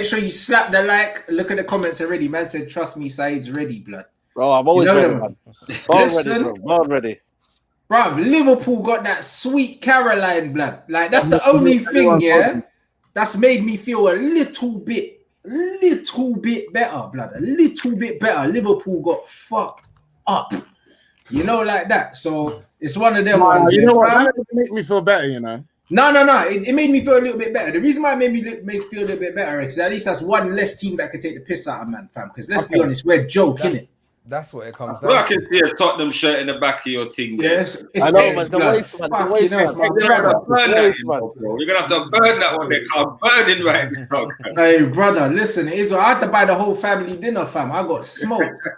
sure you slap the like. Look at the comments already. Man said, "Trust me, Saeed's ready, blood." Bro, I'm always ready, man. Listen, ready, bro. Ready. Bruv, Liverpool got that sweet Caroline blood. Like that's the only thing, yeah, that's made me feel a little bit better, blood. A little bit better. Liverpool got fucked up, you know, like that. So it's one of them ones. You know what? That doesn't make me feel better, you know. No. It made me feel a little bit better. The reason why it made me feel a little bit better is at least that's one less team that can take the piss out of man, fam. Because let's be honest, we're joking it. That's what it comes down well, I can see a Tottenham shirt in the back of your team. Yes, I know, man. The waste, man. The waste, man. You're gonna have to burn that one. They can't burn it right now. Hey, brother, listen. I had to buy the whole family dinner, fam. I got smoked.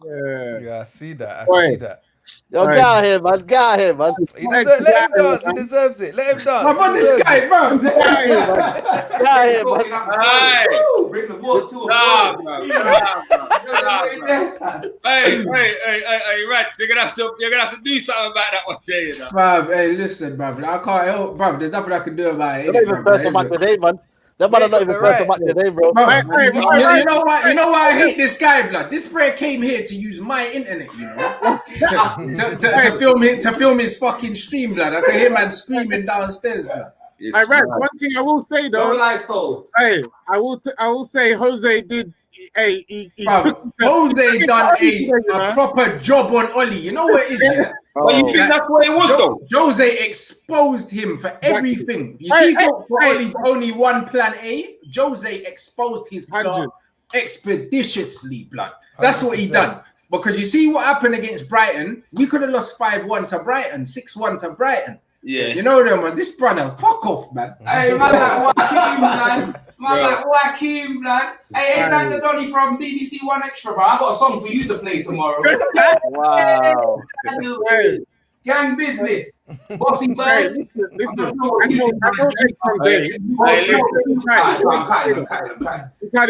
Yeah, I see that. I see that. Yo, get out here, man. Get out here, man. Let him dance. He deserves it. Let him dance. I've got this guy, bro. Get out here, man. Bring the water to Hey, Rants, you're gonna have to do something about that one day, you know. Bruv, hey, listen, bruv. I can't help, bruv. There's nothing I can do about it. They're not even first about today, man. Them man are not even first about today, bro. You know why I hate this guy, blood? This bro came here to use my internet, you know, to film his fucking stream, blood. I can hear man screaming downstairs, blood. Hey, Red, one thing I will say though. No lies told. Hey, I will say Jose did. Hey, Jose done a proper job on Oli. You know what it is, yeah? Well, you think that's what it was, though? Jose exposed him for everything. You see, for Oli's only one plan A, Jose exposed his plan expeditiously, blood. That's what he done. Because you see what happened against Brighton? We could have lost 5-1 to Brighton, 6-1 to Brighton. Yeah. You know them, man. This brother, fuck off, man. Hey, man, like Joaquin, man. Man, like Joaquin, man. Hey, ain't that the Donny from BBC One Extra, bro? I got a song for you to play tomorrow. Wow. Gang business. Bossy birds. Can't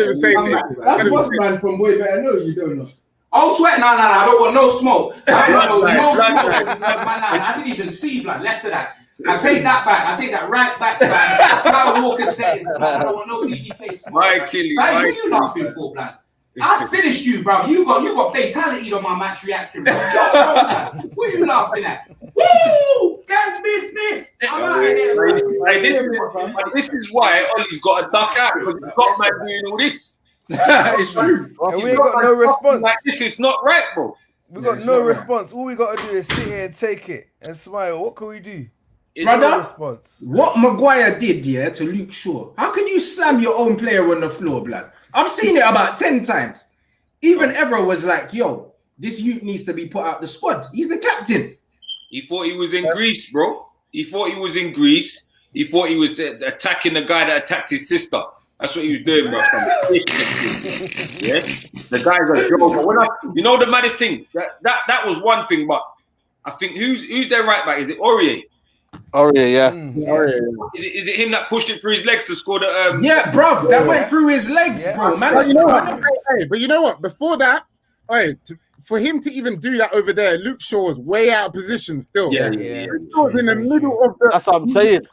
even say that. That's what's man from Way Better Know, you don't know. Oh, sweat, no, I don't want no smoke. I didn't even see blood. Less of that. I take that back. I take that right back, man. Kyle Walker settings, man. I don't want no BB face. Right, Killy. What are you laughing for, blood? I finished you, bro. You got fatality on my match reaction, bro. Just what are you laughing at? Woo! Gang business. I'm out of here. This is why Ollie's got to duck out because he's got man doing all this. It's true. And we ain't got no response. Like, this is not right, bro. We got no response. All we got to do is sit here and take it and smile. What can we do? Brother, no response. What Maguire did, yeah, to Luke Shaw. How can you slam your own player on the floor, blood? I've seen it about 10 times. Even Evra was like, yo, this youth needs to be put out the squad. He's the captain. He thought he was in Greece, bro. He thought he was in Greece. He thought he was attacking the guy that attacked his sister. That's what he was doing, bro. Yeah, the guy's a joker. You know the maddest thing? That was one thing, but I think who's their right back? Is it Aurier? Aurier, yeah. Is it him that pushed it through his legs to score the? Yeah, bro, that went through his legs, bro. Man, but you know what? Before that, for him to even do that over there, Luke Shaw was way out of position still. Yeah. He was in the middle of the. That's what I'm saying.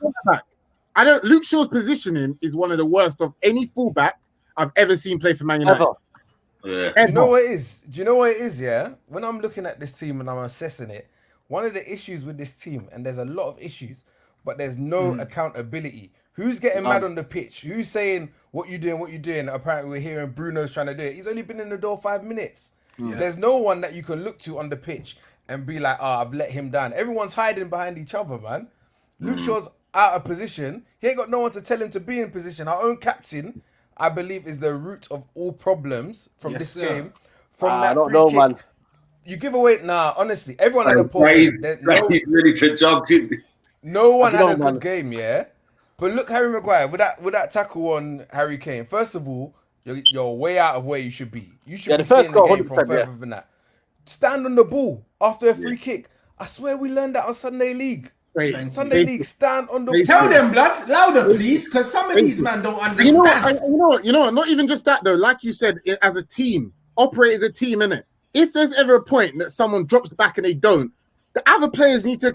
Luke Shaw's positioning is one of the worst of any fullback I've ever seen play for Man United. Yeah. Do you know what it is? Do you know what it is, yeah? When I'm looking at this team and I'm assessing it, one of the issues with this team, and there's a lot of issues, but there's no accountability. Who's getting mad on the pitch? Who's saying, what you doing? Apparently we're hearing Bruno's trying to do it. He's only been in the door 5 minutes. Yeah. There's no one that you can look to on the pitch and be like, I've let him down. Everyone's hiding behind each other, man. Luke Shaw's out of position. He ain't got no one to tell him to be in position. Our own captain, I believe, is the root of all problems from this game. From that free kick. Man. You give away, honestly, everyone had a poor game. He's ready to jump in. No one had a good game, yeah? But look, Harry Maguire, with that tackle on Harry Kane, first of all, you're way out of where you should be. You should be seeing the game from further than that. Stand on the ball after a free kick. I swear we learned that on Sunday League. Sunday League, stand on the ball. Tell them, blood, louder, please, because some of these men don't understand. You know what? Not even just that, though. Like you said, as a team, operate as a team, innit? If there's ever a point that someone drops back and they don't, the other players need to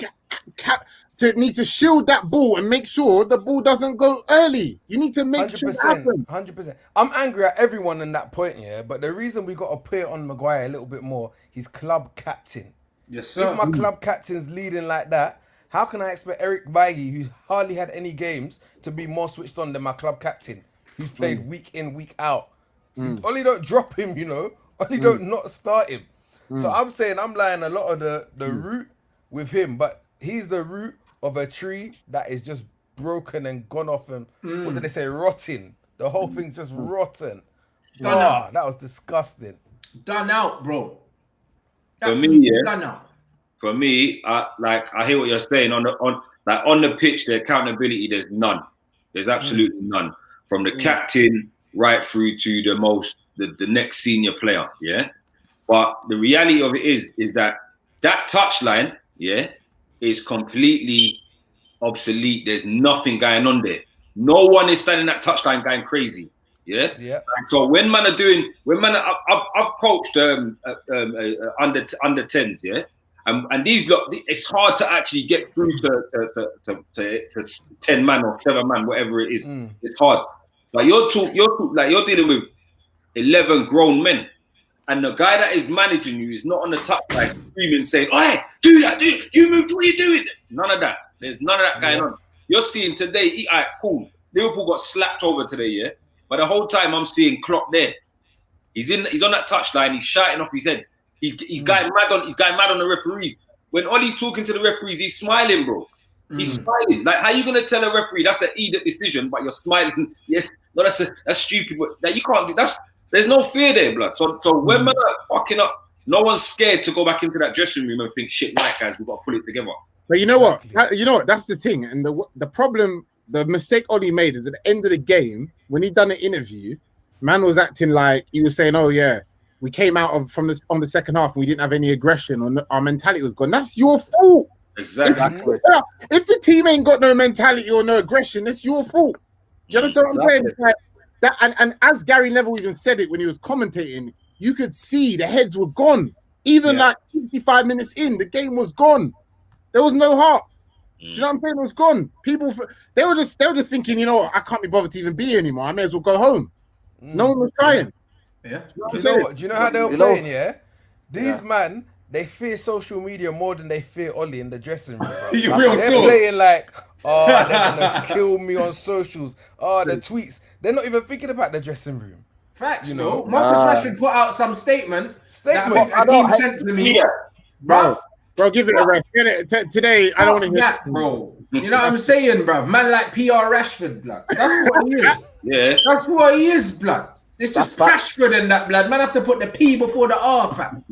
need to shield that ball and make sure the ball doesn't go early. You need to make sure it happens. 100%. I'm angry at everyone in that point, yeah. But the reason we got to put it on Maguire a little bit more, he's club captain. Yes, sir. If my club captain's leading like that, how can I expect Eric Bailly, who hardly had any games, to be more switched on than my club captain, who's played week in, week out? Only don't drop him, you know. Only don't not start him. So I'm saying I'm lying a lot of the root with him, but he's the root of a tree that is just broken and gone off and what did they say? Rotten. The whole thing's just rotten. Done out. That was disgusting. Done out, bro. For me, done out. For me, I hear what you're saying on the pitch. The accountability, there's none. There's absolutely none. From the captain right through to the next senior player. Yeah. But the reality of it is that touchline, is completely obsolete. There's nothing going on there. No one is standing that touchline going crazy. Yeah. So when man are doing, I've coached under 10s, yeah, and these lot, it's hard to actually get through to 10 man or 7 man, whatever it is. It's hard. Like you're dealing with 11 grown men. And the guy that is managing you is not on the touchline screaming, saying, "Hey, do that, you moved, what are you doing?" None of that. There's none of that going on. You're seeing today, all right, cool. Liverpool got slapped over today, yeah? But the whole time I'm seeing Klopp there. He's on that touchline, he's shouting off his head. He's going mad on the referees. When Ollie's talking to the referees, he's smiling, bro. He's smiling. Like, how you gonna tell a referee that's an idiot decision, but you're smiling? Yes, no, that's stupid. But that you can't do. There's no fear there, blood. So when man are fucking up, no one's scared to go back into that dressing room and think, shit, right, guys, we've got to pull it together. But you know what? That's the thing. And the problem, the mistake Ollie made is at the end of the game, when he done an interview, man was acting like he was saying, "Oh yeah, we came out on the second half and we didn't have any aggression, or our mentality was gone." That's your fault. Exactly. If the team ain't got no mentality or no aggression, it's your fault. Do you understand what I'm saying? Like, and as Gary Neville even said it when he was commentating, you could see the heads were gone. Even like 55 minutes in, the game was gone. There was no heart. Do you know what I'm saying? It was gone. People, they were just thinking, you know, I can't be bothered to even be here anymore. I may as well go home. No one was trying. Yeah. Do you know how they were playing? Yeah. These man, they fear social media more than they fear Ollie in the dressing room. They're playing like, oh, they're gonna kill me on socials. Oh, the tweets. They're not even thinking about the dressing room. Facts, you know. Marcus Rashford put out some statement. That a team sent to me, bro. Bro, give it a rest. Today, I don't want to hear that, bro. You know what I'm saying, bro? Man like PR Rashford, blood. That's what he is. Yeah. That's what he is, blood. It's just Rashford and that, blood. Man have to put the P before the R, fam.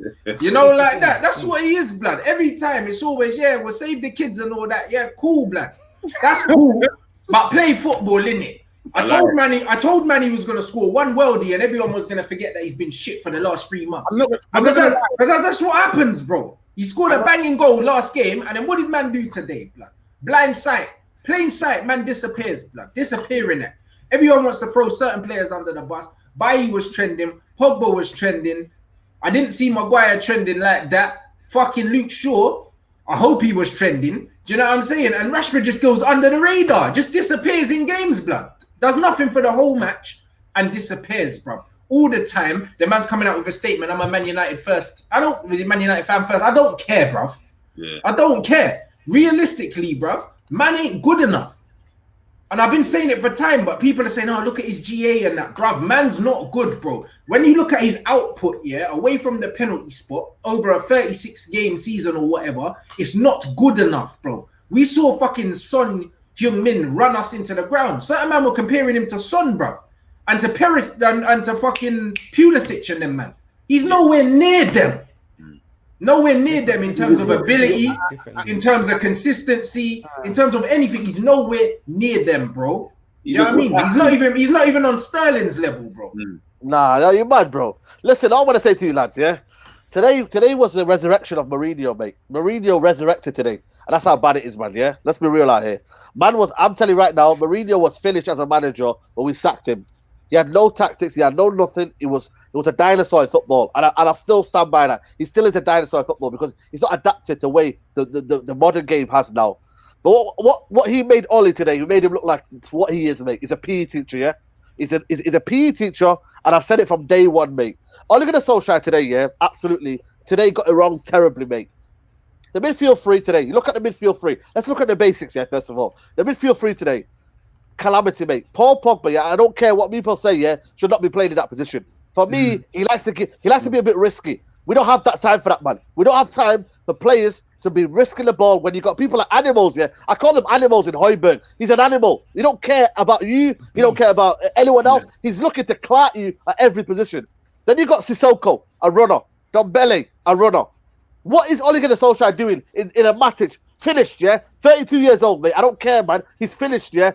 You know, like that. That's what he is, blood. Every time, it's always, we'll save the kids and all that. Yeah, cool, blood. That's cool. But play football, innit? I told Manny was going to score one worldie and everyone was going to forget that he's been shit for the last 3 months. Because that's what happens, bro. He scored a banging goal last game, and then what did man do today, blood? Blind sight. Plain sight, man disappears, blood. Disappearing it. Everyone wants to throw certain players under the bus. Bailly was trending. Pogba was trending. I didn't see Maguire trending like that. Fucking Luke Shaw, I hope he was trending. Do you know what I'm saying? And Rashford just goes under the radar. Just disappears in games, blood. Does nothing for the whole match and disappears, bro. All the time, the man's coming out with a statement. I'm a Man United first. Man United fan first. I don't care, bruv. Yeah. I don't care. Realistically, bruv, man ain't good enough. And I've been saying it for time, but people are saying, "Oh, look at his GA and that." Bruv, man's not good, bro. When you look at his output, away from the penalty spot, over a 36-game season or whatever, it's not good enough, bro. We saw fucking Son Heung-min run us into the ground. Certain man were comparing him to Son, bruv. And to Paris and to fucking Pulisic and them, man. He's nowhere near them. Nowhere near them in terms of ability, in terms of consistency, in terms of anything. He's nowhere near them, bro. You know what I mean? He's not even on Sterling's level, bro. Nah, you're mad, bro. Listen, I want to say to you, lads, Today was the resurrection of Mourinho, mate. Mourinho resurrected today. And that's how bad it is, man, yeah? Let's be real out here. I'm telling you right now, Mourinho was finished as a manager when we sacked him. He had no tactics. He had no nothing. It was a dinosaur in football. And I still stand by that. He still is a dinosaur in football because he's not adapted to the way the modern game has now. But what he made Ollie today, he made him look like what he is, mate. He's a PE teacher, yeah? He's a PE teacher, and I've said it from day one, mate. Ole Gunnar Solskjaer today, yeah, absolutely. Today got it wrong terribly, mate. The midfield three today, you look at the midfield three. Let's look at the basics, yeah, first of all. The midfield three today, calamity, mate. Paul Pogba, yeah, I don't care what people say, yeah, should not be playing in that position. For me, he likes to be a bit risky. We don't have that time for that, man. We don't have time for players to be risking the ball when you got people like animals, yeah. I call them animals in Højbjerg. He's an animal. He don't care about you. He don't care about anyone else. Yeah. He's looking to clout you at every position. Then you got Sissoko, a runner. Dombele, a runner. What is Ole Gunnar Solskjaer doing in a Matic? Finished, yeah? 32 years old, mate. I don't care, man. He's finished, yeah?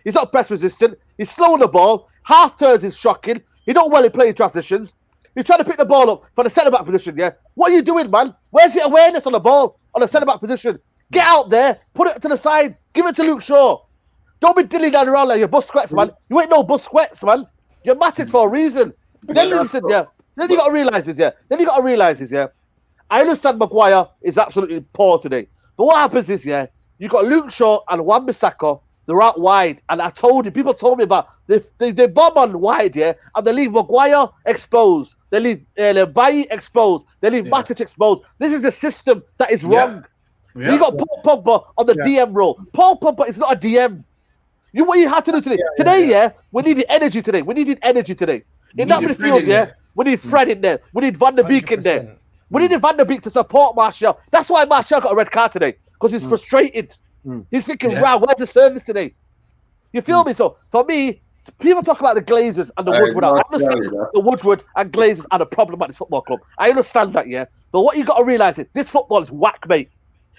He's not press resistant. He's slow on the ball. Half turns is shocking. He don't well in playing transitions. He's trying to pick the ball up for the centre-back position, yeah? What are you doing, man? Where's your awareness on the ball, on the centre-back position? Get out there, put it to the side, give it to Luke Shaw. Don't be dilly down around like you're Busquets, man. You ain't no Busquets, man. You're Matic for a reason. Then listen, yeah. Then you got to realise this, yeah. I understand Maguire is absolutely poor today. But what happens is, yeah, you got Luke Shaw and Wan-Bissaka. They're out wide, and I told you, people told me about they bomb on wide, yeah, and they leave Maguire exposed, they leave Bailly exposed, they leave Matic exposed. This is a system that is wrong. Yeah. You got Paul Pogba on the DM role. Paul Pogba is not a DM. What you had to do today? Today, we needed energy today. In that midfield, yeah, we need Fred in there. We need Van der Beek in there. We needed Van der Beek to support Martial. That's why Martial got a red card today, because he's frustrated. He's thinking, wow, where's the service today? You feel me? So, for me, people talk about the Glazers and the Woodward. I understand the Woodward and Glazers are the problem at this football club. I understand that, yeah. But what you got to realise is this football is whack, mate.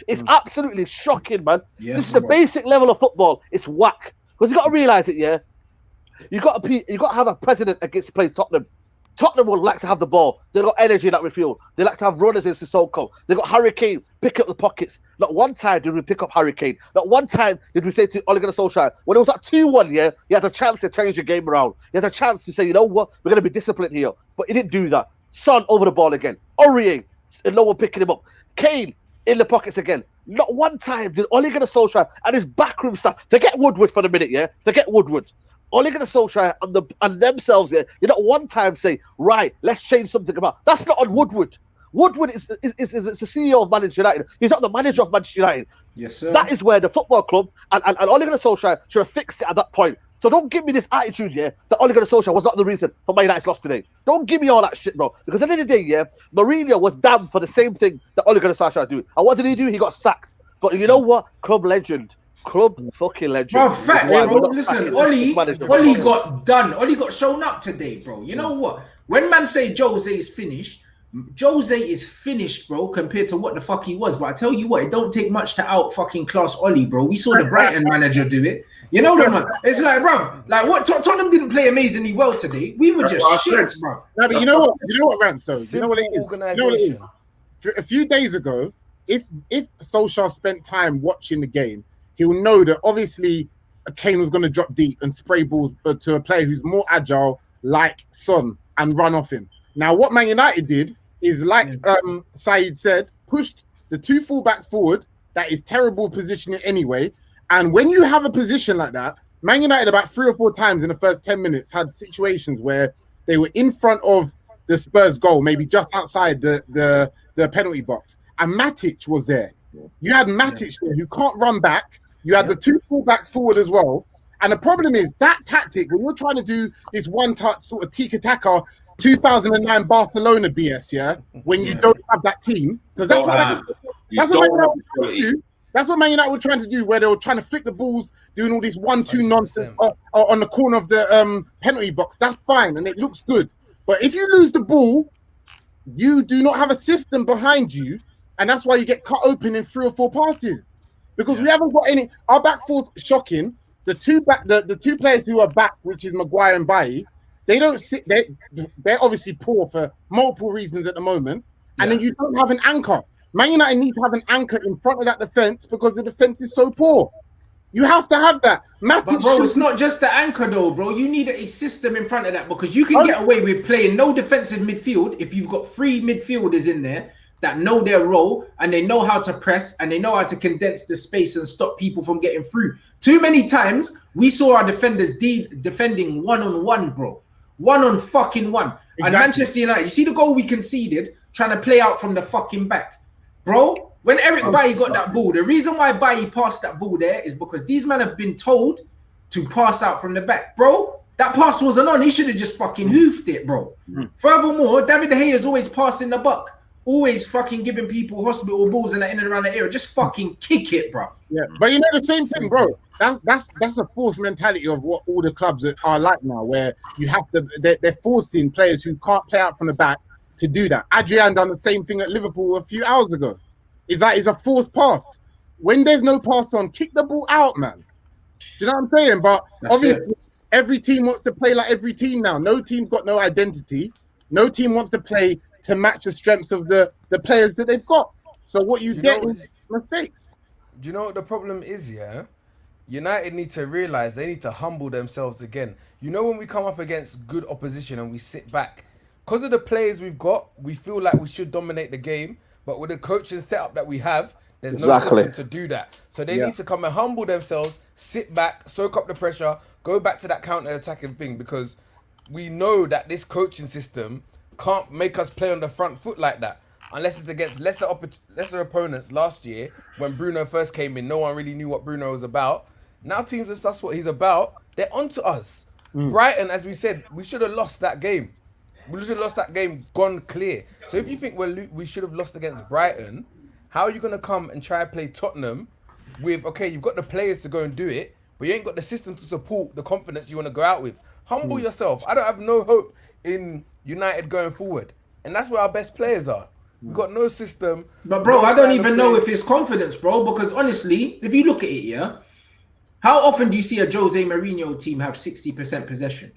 It's absolutely shocking, man. Yes, this is the basic level of football. It's whack. Because you got to realise it, yeah. You got to have a president against plays Tottenham. Tottenham would like to have the ball. They got energy in that midfield. They like to have runners in Sissoko. They got Harry Kane pick up the pockets. Not one time did we pick up Harry Kane. Not one time did we say to Ole Gunnar Solskjaer, when it was at 2-1, yeah, you had a chance to change the game around. You had a chance to say, you know what, we're going to be disciplined here. But he didn't do that. Son over the ball again. Aurier, no one picking him up. Kane in the pockets again. Not one time did Ole Gunnar Solskjaer and his backroom staff, forget Woodward for the minute, yeah? Forget Woodward. Ole Gunnar Solskjaer and themselves, yeah, you not one time say, right, let's change something about. That's not on Woodward. Woodward is the CEO of Manchester United. He's not the manager of Manchester United. Yes, sir. That is where the football club and Ole Gunnar Solskjaer should have fixed it at that point. So don't give me this attitude, yeah, that Ole Gunnar Solskjaer was not the reason for Man United's loss today. Don't give me all that shit, bro. Because at the end of the day, yeah, Mourinho was damned for the same thing that Ole Gunnar Solskjaer do. And what did he do? He got sacked. But you know what? Club legend. Club fucking legend. Bro, facts, bro. Listen, Oli got done. Oli got shown up today, bro. You know what? When man say Jose is finished, Jose is finished, bro, compared to what the fuck he was. But I tell you what, it don't take much to out fucking class Oli, bro. We saw the Brighton manager do it. You know that, man. It's like, bro, like what Tottenham didn't play amazingly well today. We were just shit, bro. No, but you know what, Rants, though? You know what it is? A few days ago, if Solskjaer spent time watching the game, he'll know that obviously Kane was going to drop deep and spray balls to a player who's more agile, like Son, and run off him. Now, what Man United did is, like Saeed said, pushed the two fullbacks forward. That is terrible positioning anyway. And when you have a position like that, Man United about 3 or 4 times in the first 10 minutes had situations where they were in front of the Spurs goal, maybe just outside the penalty box. And Matic was there. You had Matic there who can't run back. You had the two fullbacks forward as well. And the problem is that tactic, when you're trying to do this one-touch sort of tiki-taka 2009 Barcelona BS, yeah, when you don't have that team, because that's what Man United were trying to do, where they were trying to flick the balls, doing all this 1-2 nonsense on the corner of the penalty box. That's fine, and it looks good. But if you lose the ball, you do not have a system behind you, and that's why you get cut open in 3 or 4 passes. Because we haven't got any. Our back four's shocking. The two players who are back, which is Maguire and Bailly, they don't sit. They're obviously poor for multiple reasons at the moment. And then you don't have an anchor. Man United need to have an anchor in front of that defense because the defense is so poor. You have to have that. But bro, it's not just the anchor though, bro. You need a system in front of that because you can get away with playing no defensive midfield if you've got 3 midfielders in there that know their role and they know how to press and they know how to condense the space and stop people from getting through. Too many times we saw our defenders defending one-on-one, bro. One-on-fucking-one. Exactly. And Manchester United, you see the goal we conceded trying to play out from the fucking back. Bro, when Eric Bailly got that ball, the reason why Bailly passed that ball there is because these men have been told to pass out from the back. Bro, that pass wasn't on. He should have just fucking hoofed it, bro. Furthermore, David De Gea is always passing the buck. Always fucking giving people hospital balls in and around the area. Just fucking kick it, bro. Yeah, but you know the same thing, bro. That's a forced mentality of what all the clubs are like now, where you have to they're forcing players who can't play out from the back to do that. Adrian done the same thing at Liverpool a few hours ago. It's a forced pass. When there's no pass on, kick the ball out, man. Do you know what I'm saying? But obviously, every team wants to play like every team now. No team's got no identity. No team wants to play to match the strengths of the players that they've got. So what you get is mistakes. Do you know what the problem is, yeah? United need to realise they need to humble themselves again. You know when we come up against good opposition and we sit back, because of the players we've got, we feel like we should dominate the game, but with the coaching setup that we have, there's no system to do that. So they need to come and humble themselves, sit back, soak up the pressure, go back to that counter-attacking thing, because we know that this coaching system can't make us play on the front foot like that. Unless it's against lesser opponents. Last year, when Bruno first came in, no one really knew what Bruno was about. Now teams assess what he's about. They're onto us. Brighton, as we said, we should have lost that game. We should have lost that game, gone clear. So if you think we should have lost against Brighton, how are you going to come and try to play Tottenham with, okay, you've got the players to go and do it, but you ain't got the system to support the confidence you want to go out with. Humble yourself. I don't have no hope in United going forward. And that's where our best players are. We've got no system. But bro, I don't even know if it's confidence, bro, because honestly, if you look at it, yeah, how often do you see a Jose Mourinho team have 60% possession?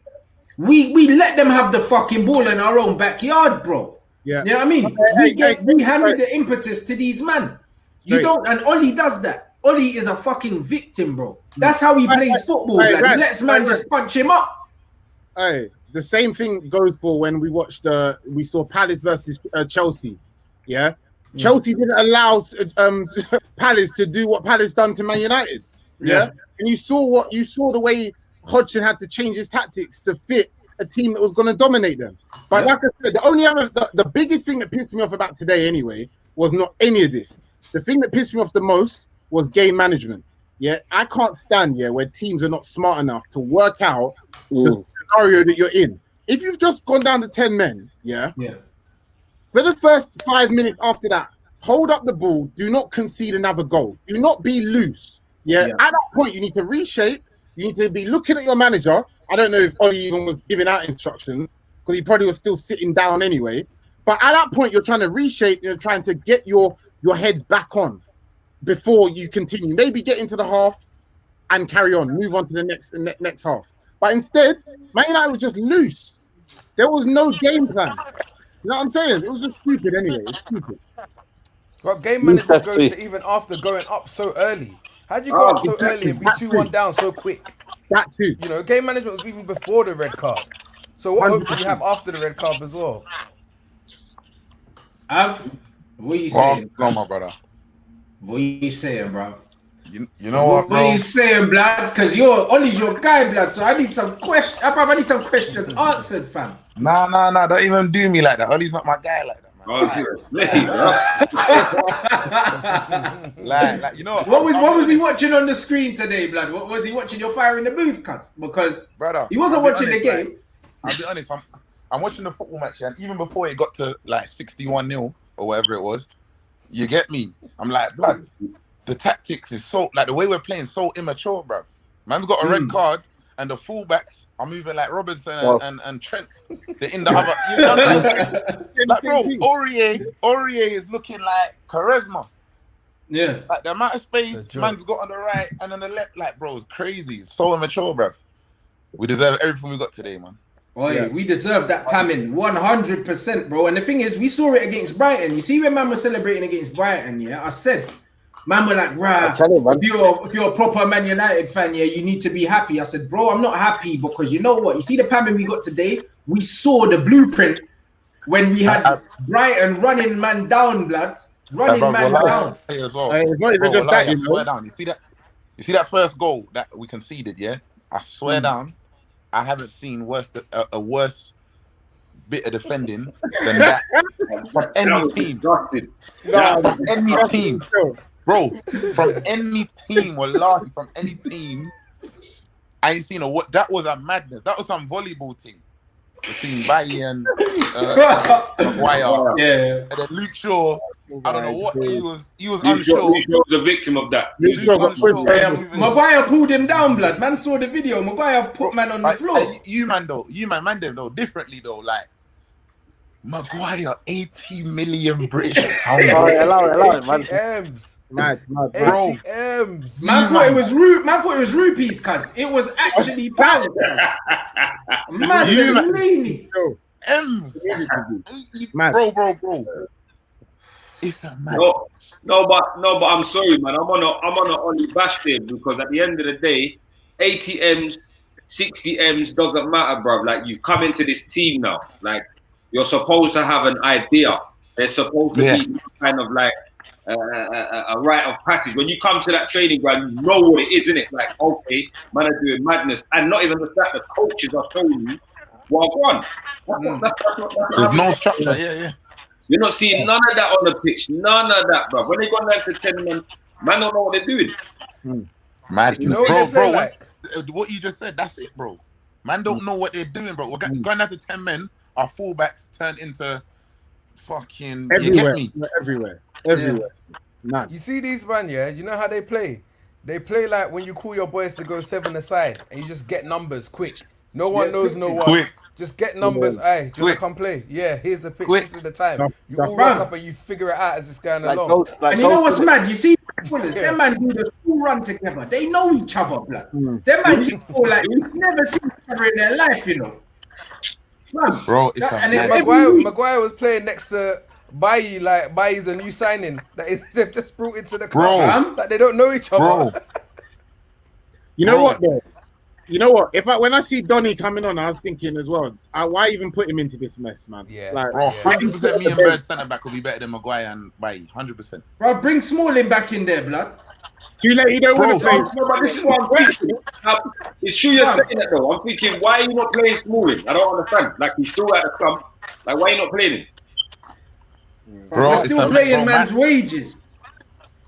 We let them have the fucking ball in our own backyard, bro. Yeah. You know what I mean? We handed the impetus to these men. You don't, and Oli does that. Oli is a fucking victim, bro. That's how he plays football. He lets man just punch him up. Hey, the same thing goes for when we saw Palace versus Chelsea. Yeah, Chelsea didn't allow Palace to do what Palace done to Man United. Yeah, and you saw the way Hodgson had to change his tactics to fit a team that was going to dominate them. But like I said, the biggest thing that pissed me off about today anyway was not any of this. The thing that pissed me off the most was game management. Yeah, I can't stand where teams are not smart enough to work out the scenario that you're in. If you've just gone down to 10 men, for the first 5 minutes after that, hold up the ball. Do not concede another goal. Do not be loose. At that point, you need to reshape. You need to be looking at your manager. I don't know if Oli even was giving out instructions because he probably was still sitting down anyway. But at that point, you're trying to reshape. You're trying to get your heads back on before you continue. Maybe get into the half and carry on. Move on to the next half. But instead, Man United was just loose. There was no game plan. You know what I'm saying? It was just stupid anyway. It's stupid. Well, game management goes to even after going up so early. How'd you go up so early and be 2-1 down so quick? That too. You know, game management was even before the red card. So what hope do you have after the red card as well? What are you saying? Go on, my brother. What are you saying, bro? You know what, bro? What are you saying, blood? Because Ollie's your guy, blood. So I need some questions. I need some questions answered, fam. Nah. Don't even do me like that. Ollie's not my guy like that, man. Like you know what was he watching on the screen today, blood? What was he watching? You're firing the booth, cuz? Because brother, he wasn't watching the game. I'll be honest. I'm watching the football match, and even before it got to like 61-0 or whatever it was, you get me? I'm like, blood. The tactics is so like the way we're playing so immature, bro. Man's got a red card, and the fullbacks are moving like Robertson and Trent. They're in the other. You know, like, bro, Aurier is looking like charisma. Yeah, like the amount of space man's got on the right and on the left, like, bro, it's crazy. It's so immature, bro. We deserve everything we got today, man. We deserve that pamming 100%, bro. And the thing is, we saw it against Brighton. You see when man was celebrating against Brighton, I said, man were like, rah, if you're a proper Man United fan, you need to be happy. I said, bro, I'm not happy because you know what? You see the pamming we got today? We saw the blueprint when we had Brighton running man down, blood. Running man down. As well. It's not even just that, I swear down. You see that first goal that we conceded, yeah? I swear down, I haven't seen a worse bit of defending than that from any team. From any team. Bro, from any team, wallahi, from any team. I ain't seen that was a madness. That was some volleyball team. Between Bailly and Maguire. Yeah. And then Luke Shaw, I don't know what he was unsure. Luke Shaw was the victim of that. Maguire pulled him down, blood. Man saw the video. Maguire put man on the floor. You man though, differently though, like Maguire, 80 million British pounds. Allow it, man. ATMs. Mad, bro. ATMs. Man thought it was rupees, cuz. It was actually pounds. Man, meanie. M's. Bro. It's a mad. No, but I'm sorry, man. I'm on a only bash there because at the end of the day, 80 M's, 60 M's doesn't matter, bro. Like you've come into this team now. Like you're supposed to have an idea. There's supposed to be kind of like a rite of passage. When you come to that training ground, you know what it is, isn't it? Like, okay, man are doing madness. And not even the fact that coaches are telling you, well, go on. There's no structure, yeah. You're not seeing none of that on the pitch. None of that, bro. When they go down to 10 men, man don't know what they're doing. Mad. You know what bro, like? What you just said, that's it, bro. Man don't know what they're doing, bro. We're going down to 10 men, our fullbacks turn into fucking... Everywhere. You get me? Everywhere. Man. You see these man, yeah? You know how they play? They play like when you call your boys to go 7 aside and you just get numbers quick. No one knows no one. Quick. Just get numbers. Aye, do you want to come play? Yeah, here's the pitch. This is the time. You all rock up and you figure it out as it's going along. And you know what's mad? You see, them man do the full run together. They know each other, blood. Them man just go like you've never seen each other in their life, you know. Man, bro, it's Maguire was playing next to Bailly, like Bailly's a new signing that they've just brought into the club. Like they don't know each other. Bro. You know what though? You know what? When I see Donny coming on, I was thinking as well, why even put him into this mess, man? Yeah. Like, bro, 100% me and Bird centre back will be better than Maguire and Bailly. 100%. Bro, bring Smalling back in there, blood. Too late, you don't want to play. No, but this is what I'm thinking. It's true you're saying that though. I'm thinking, why are you not playing Smalling? I don't understand. Like he's still at the club. Like why are you not playing him? Bro, we're still paying man's wages.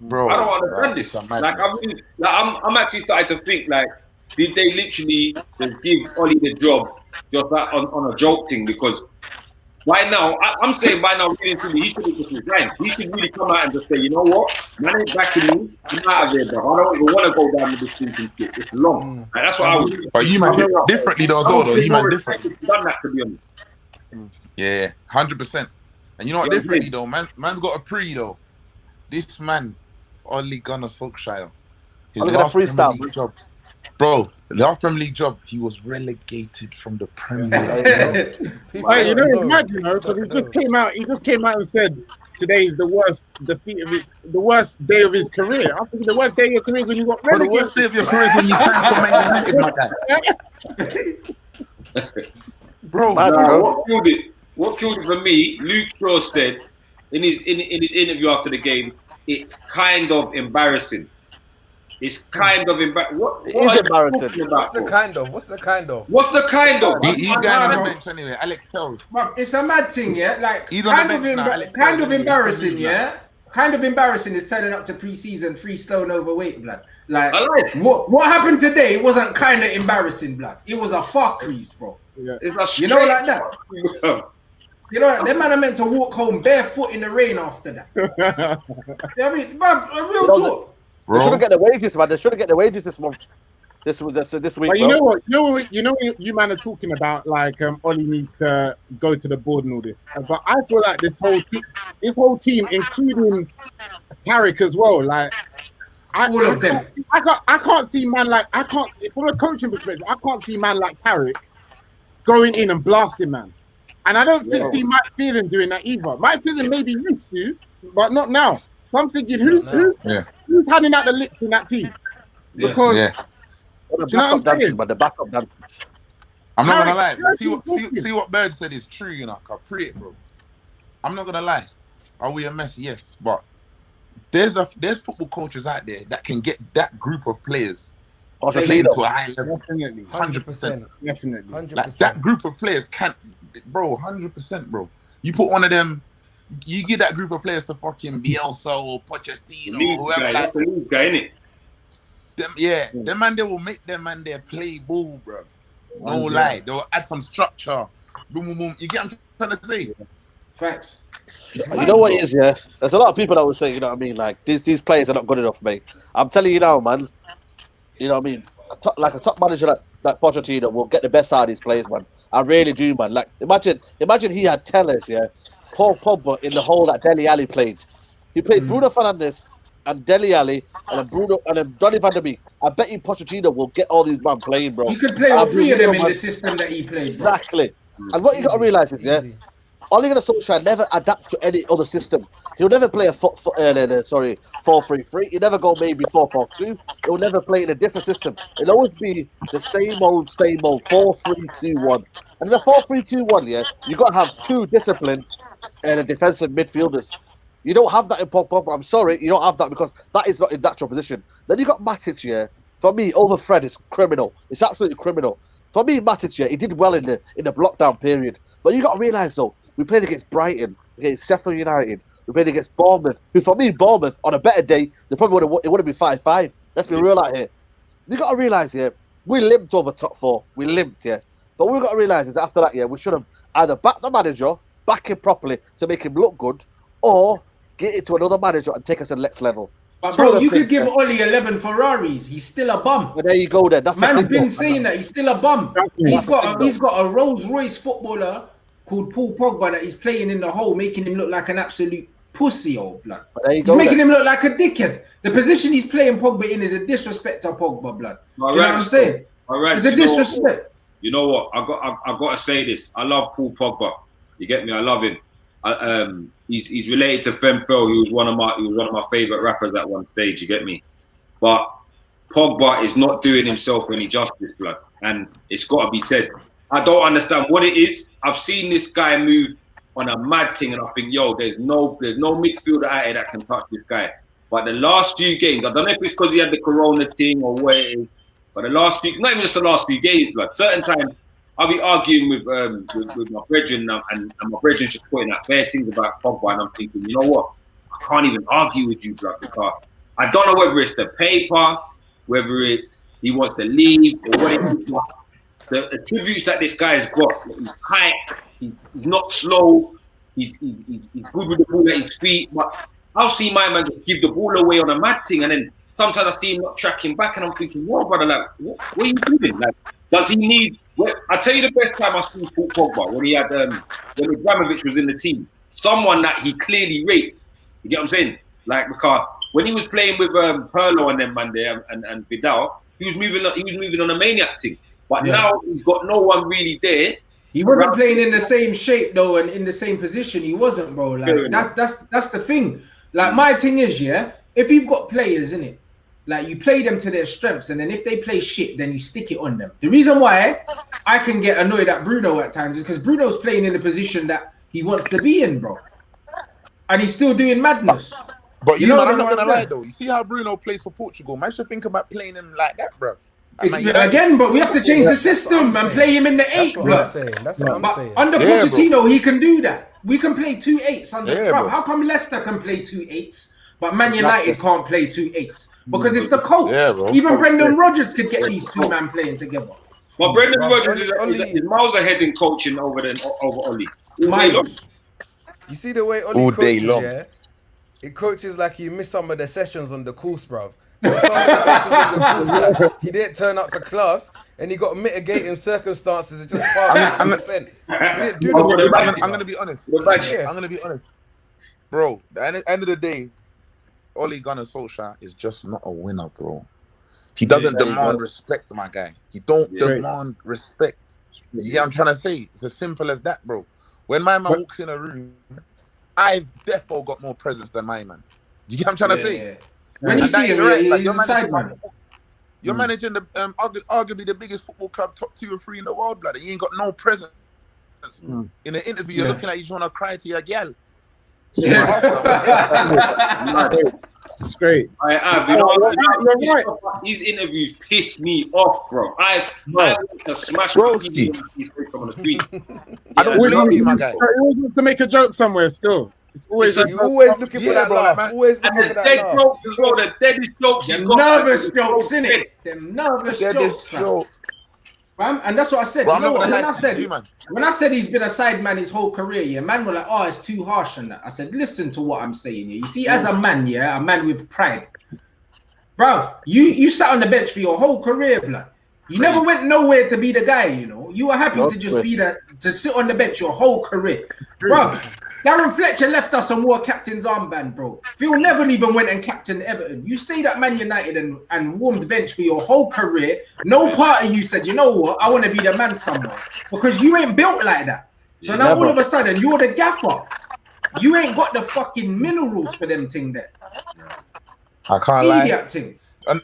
Bro, I don't understand this. Like I'm actually starting to think like, did they literally just give Ollie the job just like on a joke thing? Because right now, I'm saying by now, really, he should have just resigned. He should really come out and just say, you know what, man ain't backing me. I'm out of here, bro. I don't even want to go down with this thinking shit. It's long. Like, that's what I would. But you man differently though, though. You man differently. Done that, to be honest. Yeah, 100%. And you know what differently though, man's got a pre though. This man, Ole Gunnar Solskjaer, his last Premier League job. Bro, the last Premier League job, he was relegated from the Premier League. Hey, you know it's mad, you know, because he just came out and said today is the worst the worst day of his career. I think the worst day of your career is when you got relegated. But the worst day of your career is when you signed for Man United, my guy. Bro, what killed it for me, Luke Shaw said in his interview after the game, it's kind of embarrassing. It's kind of embarrassing. What is embarrassing? What's the kind of? What's the kind of? He's going on the bench anyway. Alex tells. It's a mad thing, yeah. Like he's on the bench now. Kind of embarrassing, yeah. Kind of embarrassing is turning up to pre-season 3 stone overweight, blood. Like what happened today wasn't kind of embarrassing, blood. It was a fuck crease, bro. Yeah. It's you know, like that. You know, them man are meant to walk home barefoot in the rain after that. You know what I mean? But a real talk. They shouldn't get the wages, man. They shouldn't get the wages this month. This week. But you know what? You man are talking about like Ollie needs to go to the board and all this. But I feel like this whole team, including Carrick as well, like all of them. I can't see man like from a coaching perspective. I can't see man like Carrick going in and blasting man. And I don't see Mike Phelan doing that either. Mike Phelan maybe used to, but not now. So I'm thinking, who's handing out the lips in that team? Because, you know what I'm saying? But the backup dancers. I'm not gonna lie. See what Bird said is true, you know. I pray it, bro. I'm not gonna lie. Are we a mess? Yes, but there's football coaches out there that can get that group of players playing to a high level. Definitely. 100%. Definitely. 100%. Like that group of players can't, bro. 100%, bro. You put one of them. You give that group of players to fucking Bielsa or Pochettino or whoever. That's the league guy, innit? Them man, they will make them man there play ball, bro. No lie. They'll add some structure. Boom, boom, boom. You get what I'm trying to say? Facts. You know what it is, yeah? There's a lot of people that would say, you know what I mean, like, these players are not good enough, mate. I'm telling you now, man. You know what I mean? A top manager like Pochettino will get the best out of these players, man. I really do, man. Like, imagine he had Tellers, yeah? Paul Pogba in the hole that Dele Alli played. He played Bruno Fernandes and Dele Alli and then Donny van der Beek. I bet you Pochettino will get all these men playing, bro. You could play all three of them in the system that he plays. Exactly. Bro. And what you got to realize is, yeah, Ole Gunnar Solskjaer never adapts to any other system. He'll never play a 4-3-3. He'll never go maybe 4-4-2. He'll never play in a different system. It'll always be the same old 4-3-2-1. And in the 4-3-2-1, yeah, you got to have two disciplined and defensive midfielders. You don't have that in Pogba. I'm sorry, you don't have that because that is not his natural position. Then you got Matic, yeah. For me, over Fred is criminal. It's absolutely criminal. For me, Matic, yeah, he did well in the lockdown period. But you got to realise though, we played against Brighton, against Sheffield United. We played against Bournemouth, who for me, Bournemouth, on a better day, they probably would have been 5-5. Let's be real out here. You got to realise, yeah, we limped over top four. We limped, yeah. But what we got to realise is after that, yeah, we should have either backed the manager, back him properly to make him look good, or get it to another manager and take us to the next level. But bro, you could give Oli 11 Ferraris. He's still a bum. But there you go. Then that's man's been saying that he's still a bum. He's got a Rolls Royce footballer called Paul Pogba that he's playing in the hole, making him look like an absolute pussy, old blood. He's making him look like a dickhead. The position he's playing Pogba in is a disrespect to Pogba, blood. Do you know what I'm saying? It's a disrespect. You know what? I got to say this. I love Paul Pogba. You get me? I love him. He's related to Femfel. He was one of my favorite rappers at one stage. You get me? But Pogba is not doing himself any justice, blood, and it's got to be said. I don't understand what it is. I've seen this guy move on a mad thing, and I think, yo, there's no midfielder out here that can touch this guy. But the last few games, I don't know if it's because he had the corona thing or what it is, but the last few, not even just the last few games, blood. Certain times I'll be arguing with my brethren and my brethren's just pointing out fair things about Pogba, and I'm thinking, you know what? I can't even argue with you, blood, because I don't know whether it's the paper, whether it's he wants to leave or what it is. The attributes that this guy has got, he's tight, he's not slow, he's good with the ball at his feet, but I'll see my man just give the ball away on a mad thing, and then sometimes I see him not tracking back, and I'm thinking, whoa, brother, like, what are you doing? Like, does he need? Well, I tell you the best time I saw Paul Pogba when he had when Ibrahimovic was in the team, someone that he clearly rates. You get what I'm saying? Like, because when he was playing with Pirlo and them man there and Vidal, he was moving on a maniac thing. But now he's got no one really there. He wasn't playing in the same shape though, and in the same position. He wasn't, bro. Like that's the thing. Like my thing is, yeah, if you've got players in it, like you play them to their strengths, and then if they play shit, then you stick it on them. The reason why I can get annoyed at Bruno at times is because Bruno's playing in the position that he wants to be in, bro, and he's still doing madness. But you know, I'm not gonna lie though. You see how Bruno plays for Portugal? Man should think about playing him like that, bro. Again, but we have to change the system and play him in the 8, bro. That's what I'm saying. Under Pochettino, he can do that. We can play 2 8s under bro. How come Leicester can play 2 8s, but Man United can't play 2 8s? Because it's the coach. Even Brendan Rodgers could get these two men playing together. But Brendan Rodgers is miles ahead in coaching over Oli. Miles. You see the way Oli coaches, yeah? It coaches like he missed some of the sessions on the course, bruv. Some of the sessions on the course, like, he didn't turn up to class, and he got mitigating circumstances and just passed 100%. He didn't do I'm gonna be honest. I'm gonna be honest, bro. At the end of the day, Ole Gunnar Solskjaer is just not a winner, bro. He doesn't demand respect, my guy. He don't demand respect. You get what I'm trying to say? It's as simple as that, bro. When my man walks in a room, I've defo got more presence than my man. You get what I'm trying to say? When you see him, he's a side man. You're managing the arguably the biggest football club, top 2 or 3 in the world, blood. And you ain't got no presence. In an interview, you're looking like you just want to cry to your gal. Yeah. It's great. I have. You know, these interviews piss me off, bro. I want to smash Broski. his face on the street. I don't love you, my guy. He always wants to make a joke somewhere still. It's always You always looking for that bro, laugh. man. Always And looking the for that dead laugh. jokes as well, the deadest jokes. Them nervous jokes, innit? Them nervous jokes, fam. Fam. And that's what I said. Bro, You know I'm not what? gonna When lie I to said you, man. when I said he's been a side man his whole career, yeah, man were like, oh, it's too harsh and that. I said, listen to what I'm saying here. You see, as a man, yeah, a man with pride, bro, you sat on the bench for your whole career, blood. You never went nowhere to be the guy, you know. You were happy to just be to sit on the bench your whole career, bro. Darren Fletcher left us and wore captain's armband, bro. Phil Neville even went and captained Everton. You stayed at Man United and warmed the bench for your whole career. No part of you said, you know what, I want to be the man somewhere. Because you ain't built like that. So now all of a sudden, you're the gaffer. You ain't got the fucking minerals for them thing there. I can't lie. Idiot thing. And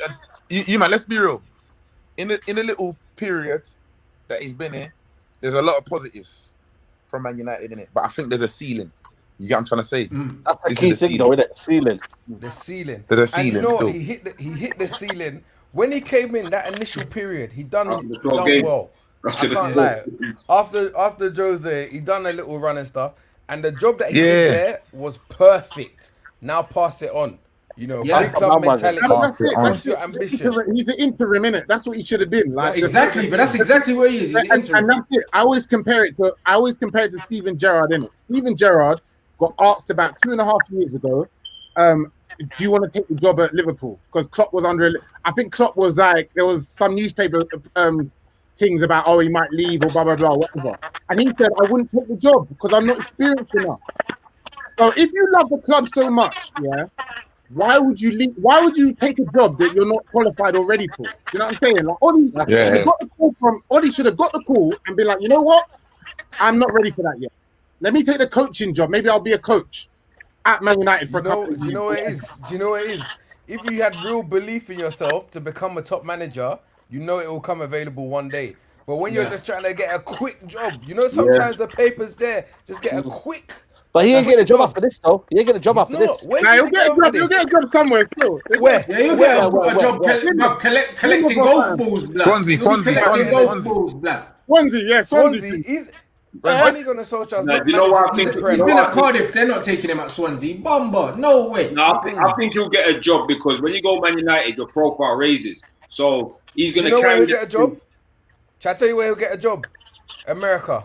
you man, let's be real. In a little period that he's been here, there's a lot of positives from Man United in it, but I think there's a ceiling. You get what I'm trying to say? That's the key thing, though, isn't it? Ceiling. The ceiling. There's a ceiling. And you know still. what? He hit the ceiling when he came in. That initial period, he done game. well. I can't lie. After Jose, he done a little run and stuff, and the job that he did there was perfect. Now pass it on. You know, big club mentality. What's your ambition? He's an interim, innit? That's what he should have been. Like Exactly, but that's exactly what he is. He's an and interim. that's it. I always compare it to Steven Gerrard, innit? Steven Gerrard got asked about 2.5 years ago, do you want to take the job at Liverpool? Because Klopp was I think Klopp was like, there was some newspaper things about, oh, he might leave or blah, blah, blah, whatever. And he said, I wouldn't take the job because I'm not experienced enough. So if you love the club so much, yeah, why would you leave? Why would you take a job that you're not qualified already for? You know what I'm saying? Like Ollie should have got the call and been like, you know what? I'm not ready for that yet. Let me take the coaching job. Maybe I'll be a coach at Man United for a couple of years. Do you know what it is? Do you know what it is? If you had real belief in yourself to become a top manager, you know it will come available one day. But when you're just trying to get a quick job, you know sometimes the paper's there. Just get a quick. But he ain't getting a job after this, though. He ain't getting a job after this. Nah, he'll get a job somewhere still. Where? Yeah, he'll get a job collecting golf balls, blood. Swansea. He's when he gonna Solskjaer's not you know what I managing think? He's been at Cardiff. They're not taking him at Swansea. Bumba, no way. No, I think he'll get a job because when you go Man United, your profile raises. So he's gonna. You know where he'll carry get a job? Shall I tell you where he'll get a job? America.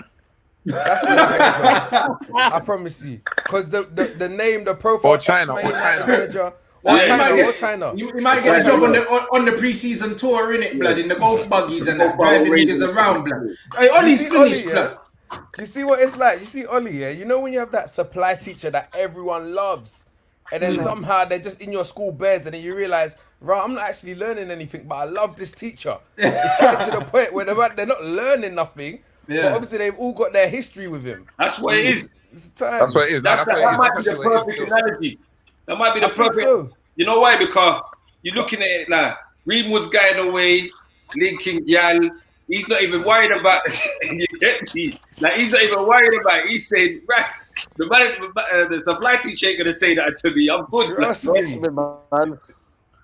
That's where he'll get a job. I promise you. Because the name, the profile, Or China, ex-Man or United China. manager, or China. You might get a job on the pre-season tour, innit, blood, in the golf buggies and that, driving niggas around, blood. Hey, Ollie's finished, blood. Do you see what it's like? You see Ollie, yeah? You know when you have that supply teacher that everyone loves, and then somehow they're just in your school bears, and then you realize, right, I'm not actually learning anything, but I love this teacher. It's getting to the point where they're not learning nothing, but obviously they've all got their history with him. That's what it is. It's time. That's what it is. That might be the perfect analogy. That might be the perfect. So. You know why? Because you're looking at it like Greenwood's going away, Lincoln Gyal. He's not even worried about you get me? Like he's not even worried about it. He's saying, right, the supply teacher ain't gonna say that to me. I'm good. Trust me, man.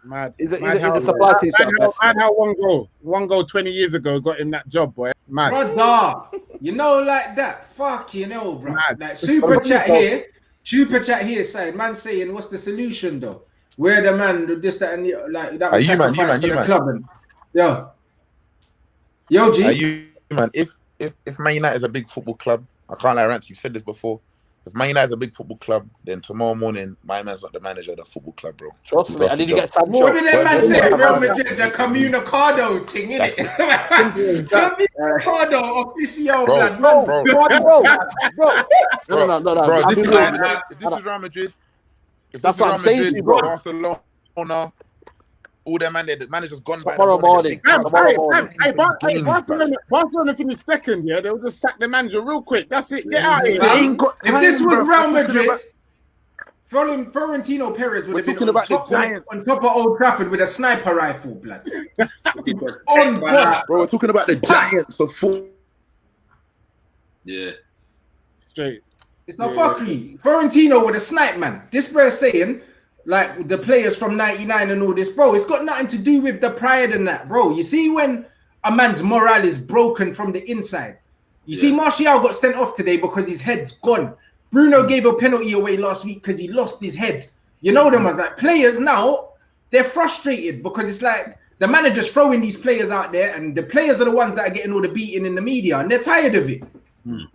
Mad. He's a supply teacher. Mad how one goal 20 years ago got him that job, boy. Mad. Brother, you know, like that. Fuck, you know, bro. Mad. Like super chat here saying, man saying, what's the solution though? Where the man, this, that, and the, like that was sacrificed for the club. And, Yo, G. If Man United is a big football club, I can't lie, Rants, you've said this before. If Man United is a big football club, then tomorrow morning, my man's not the manager of the football club, bro. Trust me. And then you get Sancho. What did that man say? Real Madrid, the Communicado thing, innit? Communicado, official, blood. Bro, this is Real Madrid. If That's what I'm saying to you, bro. Barcelona, all their the manager's gone back. Tomorrow morning. Barcelona finished second, yeah? They'll just sack the manager real quick. That's it. Get out of here. If this was Real Madrid, Florentino Perez would We're have been talking about the Giants. on top of Old Trafford with a sniper rifle, blood. On God. Bro, we're talking about the Giants of football. Yeah. Straight. It's not fuckery. Florentino with a snipe, man. This bro saying, like, the players from 99 and all this, bro, it's got nothing to do with the pride and that, bro. You see when a man's morale is broken from the inside. You see Martial got sent off today because his head's gone. Bruno gave a penalty away last week because he lost his head. You know them as like players now, they're frustrated because it's like the manager's throwing these players out there and the players are the ones that are getting all the beating in the media and they're tired of it. Do you know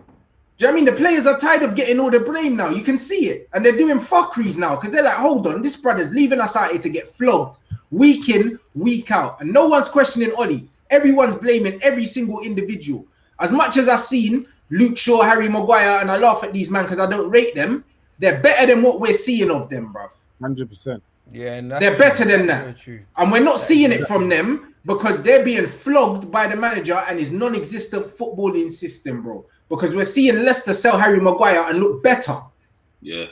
what I mean? The players are tired of getting all the blame now. You can see it. And they're doing fuckeries now because they're like, hold on, this brother's leaving us out here to get flogged week in, week out. And no one's questioning Ollie. Everyone's blaming every single individual. As much as I've seen Luke Shaw, Harry Maguire, and I laugh at these man because I don't rate them, they're better than what we're seeing of them, bruv. 100%. Yeah, and that's they're better than that. true. And we're not seeing it from them because they're being flogged by the manager and his non-existent footballing system, bro. Because we're seeing Leicester sell Harry Maguire and look better. Yeah.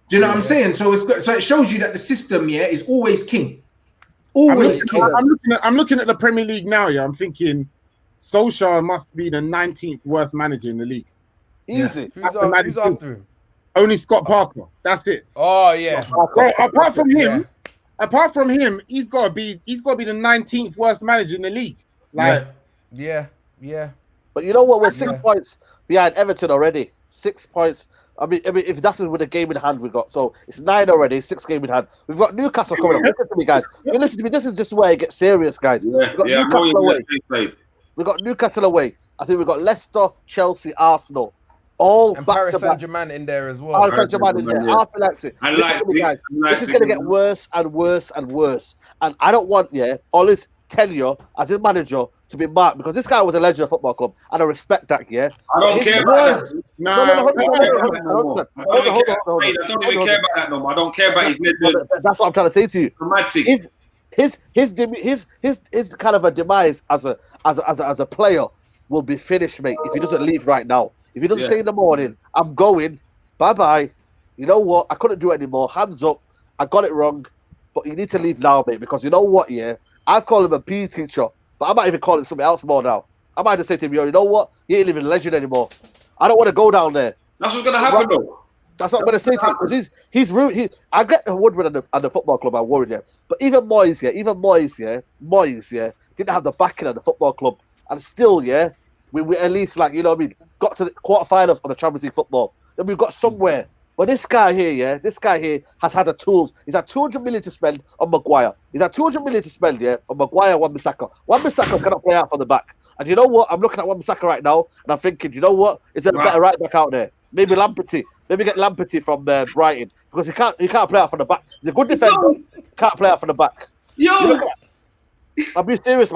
Do you know what I'm saying? So it's good. So it shows you that the system, is always king. Always king. I'm looking at the Premier League now, I'm thinking Solskjaer must be the 19th worst manager in the league. Easy. Who's after him? Only Scott Parker. That's it. Oh yeah. Bro, apart from him, he's got to be the 19th worst manager in the league. Like, Yeah. But you know what? We're 6 points behind Everton already. 6 points. I mean, if that's with a game in hand we got, so it's 9 already. 6 game in hand. We've got Newcastle coming up. Listen to me, guys. Listen to me. This is where it gets serious, guys. We've got Newcastle away. We've got Newcastle away. I think we've got Leicester, Chelsea, Arsenal. All and back Paris to back. Saint-Germain in there as well. Paris Saint-Germain in there. RB Leipzig. Listen to me, guys. This is going to get worse and worse and worse. And I don't want, Ollie's tenure as his manager to be marked because this guy was a legend of football club and I respect that, I don't care about that. I don't even care about that no more. I don't care about his legend. That's what I'm trying to say to you. His kind of a demise as a player will be finished, mate, if he doesn't leave right now. If he doesn't say in the morning, I'm going, bye-bye. You know what? I couldn't do it anymore. Hands up. I got it wrong. But you need to leave now, mate, because you know what, I've called him a PE teacher, but I might even call him something else more now. I might just say to him, you know what? You ain't living a legend anymore. I don't want to go down there. That's what's going to happen, though. That's what I'm going to say to him, because he's rude. I get the Woodward and the football club, I'm worried, But even Moyes, didn't have the backing of the football club. And still, we at least, like, you know what I mean, got to the quarterfinals of the Champions League football. Then we've got somewhere. But this guy here has had the tools. He's had 200 million to spend on Maguire. He's had 200 million to spend, on Maguire, Wan-Bissaka. Wan-Bissaka cannot play out from the back. And you know what? I'm looking at Wan-Bissaka right now, and I'm thinking, you know what? Is there a better right back out there? Maybe Lamperty. Maybe get Lamperty from Brighton. Because he can't play out from the back. He's a good defender. Can't play out from the back. I'll be serious,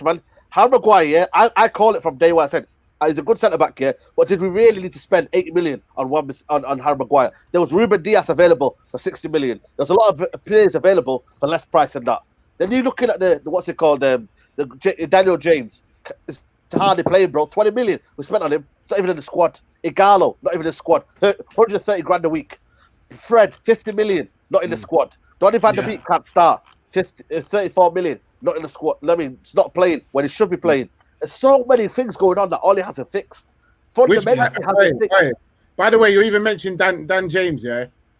man. Harry Maguire, I call it from day one. I said, he's a good centre-back, but did we really need to spend 80 million on Harry Maguire? There was Ruben Diaz available for 60 million. There's a lot of players available for less price than that. Then you're looking at the what's it called, Daniel James. It's hardly playing, bro. 20 million we spent on him. It's not even in the squad. Igalo, not even in the squad. 130 grand a week. Fred, 50 million, not in the squad. Donny van der Beek can't start. 34 million, not in the squad. I mean, it's not playing when he should be playing. There's so many things going on that Ollie hasn't fixed. Fundamentally hasn't fixed. By the way, you even mentioned Dan James,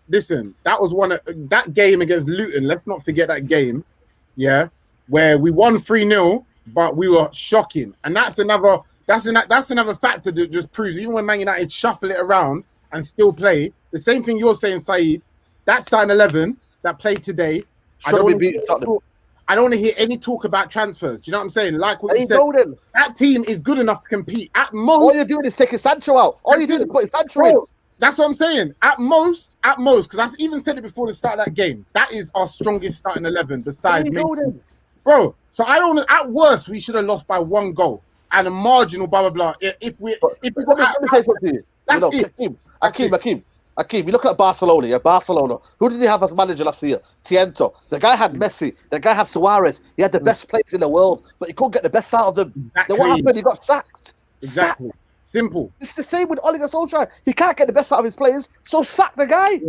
Listen, that was that game against Luton. Let's not forget that game, where we won 3-0, but we were shocking. And that's another factor that just proves, even when Man United shuffle it around and still play, the same thing you're saying, Saeed, that starting 11 that played today, I don't want to hear any talk about transfers. Do you know what I'm saying? Like what you said, that team is good enough to compete. At most, all you're doing is taking Sancho out. All you're doing is putting Sancho in. That's what I'm saying. At most, because I even said it before the start of that game. That is our strongest starting 11 besides me. Bro, so I don't. At worst, we should have lost by 1 goal and a marginal blah blah blah. If we let me say something to you. That's it. Akeem, you look at Barcelona, Barcelona. Who did he have as manager last year? Tiento. The guy had Messi. The guy had Suarez. He had the best players in the world, but he couldn't get the best out of them. Exactly. Then what happened? He got sacked. Exactly. Sacked. Simple. It's the same with Ole Gunnar Solskjaer. He can't get the best out of his players, so sack the guy.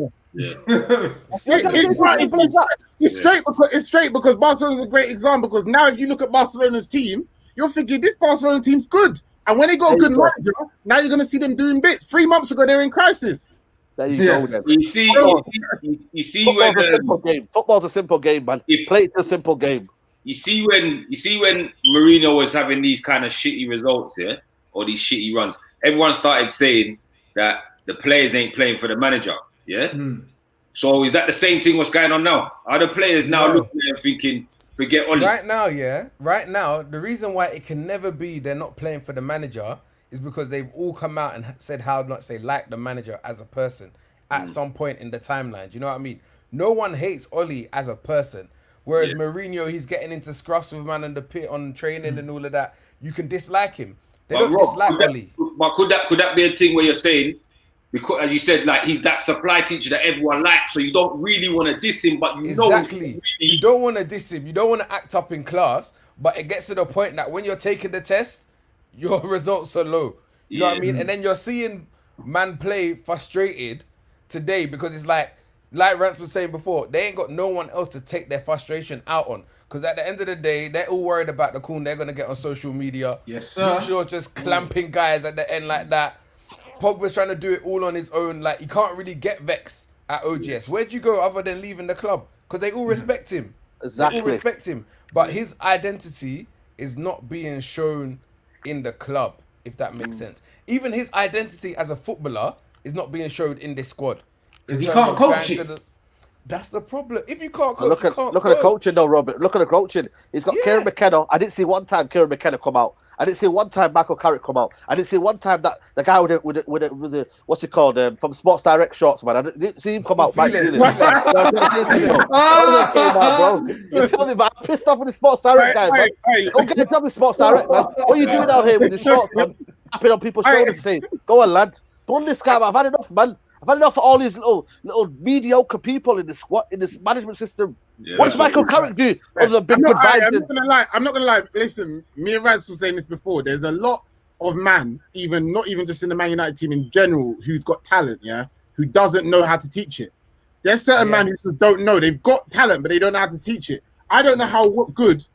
It's straight because Barcelona is a great example. Because now, if you look at Barcelona's team, you're thinking this Barcelona team's good, and when they got a good manager, now you're going to see them doing bits. 3 months ago, they were in crisis. There you go. Then. You see Football's a simple game. Football's a simple game, man. Play it a simple game. You see when Mourinho was having these kind of shitty results, or these shitty runs, everyone started saying that the players ain't playing for the manager, So is that the same thing what's going on now? Are the players now looking at it thinking, forget Oli? Right now, the reason why it can never be they're not playing for the manager is because they've all come out and said how much they like the manager as a person at some point in the timeline. Do you know what I mean? No one hates Oli as a person. Whereas Mourinho, he's getting into scruffs with man in the pit on training and all of that. You can dislike him. They don't dislike Oli. But could that be a thing where you're saying, because as you said, like he's that supply teacher that everyone likes, so you don't really want to diss him, but you know you don't want to diss him. You don't want to act up in class, but it gets to the point that when you're taking the test, your results are low. You know what I mean? And then you're seeing man play frustrated today because it's like Rants was saying before, they ain't got no one else to take their frustration out on. Because at the end of the day, they're all worried about the coon they're going to get on social media. Yes, sir. Luke's just clamping guys at the end like that. Pogba's trying to do it all on his own. Like, he can't really get vexed at OGS. Where'd you go other than leaving the club? Because they all respect him. Exactly. They all respect him. But his identity is not being shown in the club, if that makes sense. Even his identity as a footballer is not being showed in this squad. Because he can't coach it. That's the problem. If you can't coach, you can't look at the coaching though, Robert. Look at the coaching. He's got Kieran McKenna. I didn't see one time Kieran McKenna come out. I didn't see one time Michael Carrick come out. I didn't see one time that the guy with the what's it called from Sports Direct shorts, man. I didn't see him come out. Mike Phelan. You tell me, but I'm pissed off with the Sports Direct guy, man. Don't get a job with Sports Direct, man. What are you doing out here with the shorts, man? Tapping on people's shoulders, saying, "Go on, lad. Don't this guy. I've had enough, man. I've had enough of all these little mediocre people in this management system." What's Michael Carrick do other than big good vibes? I'm not gonna lie. Listen, me and Rants were saying this before. There's a lot of not even just in the Man United team in general, who's got talent, who doesn't know how to teach it. There's certain men who just don't know. They've got talent, but they don't know how to teach it. I don't know how good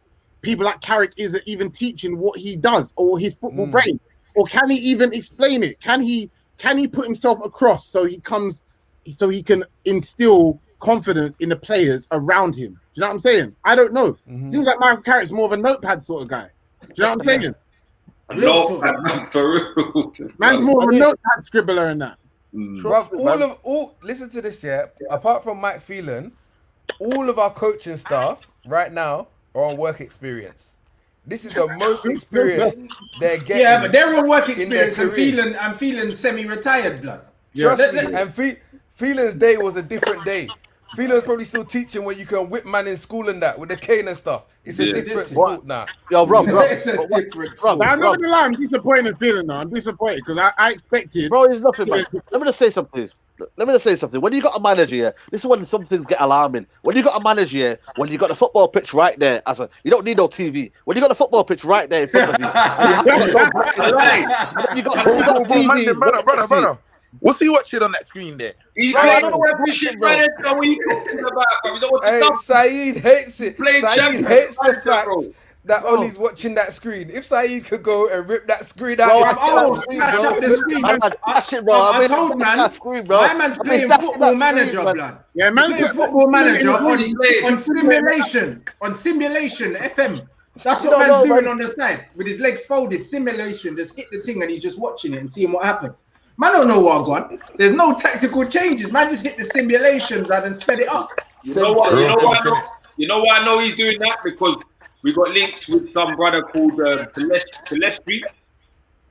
people like Carrick is at even teaching what he does or his football brain, or can he even explain it? Can he put himself across so he can instill confidence in the players around him? Do you know what I'm saying? I don't know. Seems like Michael Carrick's more of a notepad sort of guy. Do you know what I'm saying? Man's more of a notepad scribbler in that. Bro, listen to this, apart from Mike Phelan, all of our coaching staff right now are on work experience. This is the most experience they're getting. Yeah, but they're on work experience and feeling semi-retired, blood. Trust me, and Phelan's day was a different day. Phelan's probably still teaching when you can whip man in school and that with the cane and stuff. It's a different sport now. Yo, Rob. It's a different sport. I'm not gonna lie, I'm disappointed Phelan now. I'm disappointed because I expected. Bro, it's nothing, man. Let me just say something. When you got a manager here, this is when some things get alarming. When you got a manager here, when you got the football pitch right there, you don't need no TV. When you got the football pitch right there in front of you, and you got TV. Brother. What's he watching on that screen there? He's playing what shit, brother. What are you talking about, bro? You don't want to Saeed hates it. Saeed hates the fact that Ollie's watching that screen. If Saeed could go and rip that screen out himself, smash up the screen. I told man, my man's playing football manager, blood. Yeah, man's playing football manager on simulation FM. That's what man's doing on the side with his legs folded. Simulation, just hit the thing and he's just watching it and seeing what happens. Man don't know what I'm going. There's no tactical changes. Man just hit the simulations and sped it up. You know why I know he's doing that? Because we got linked with some brother called Palestri.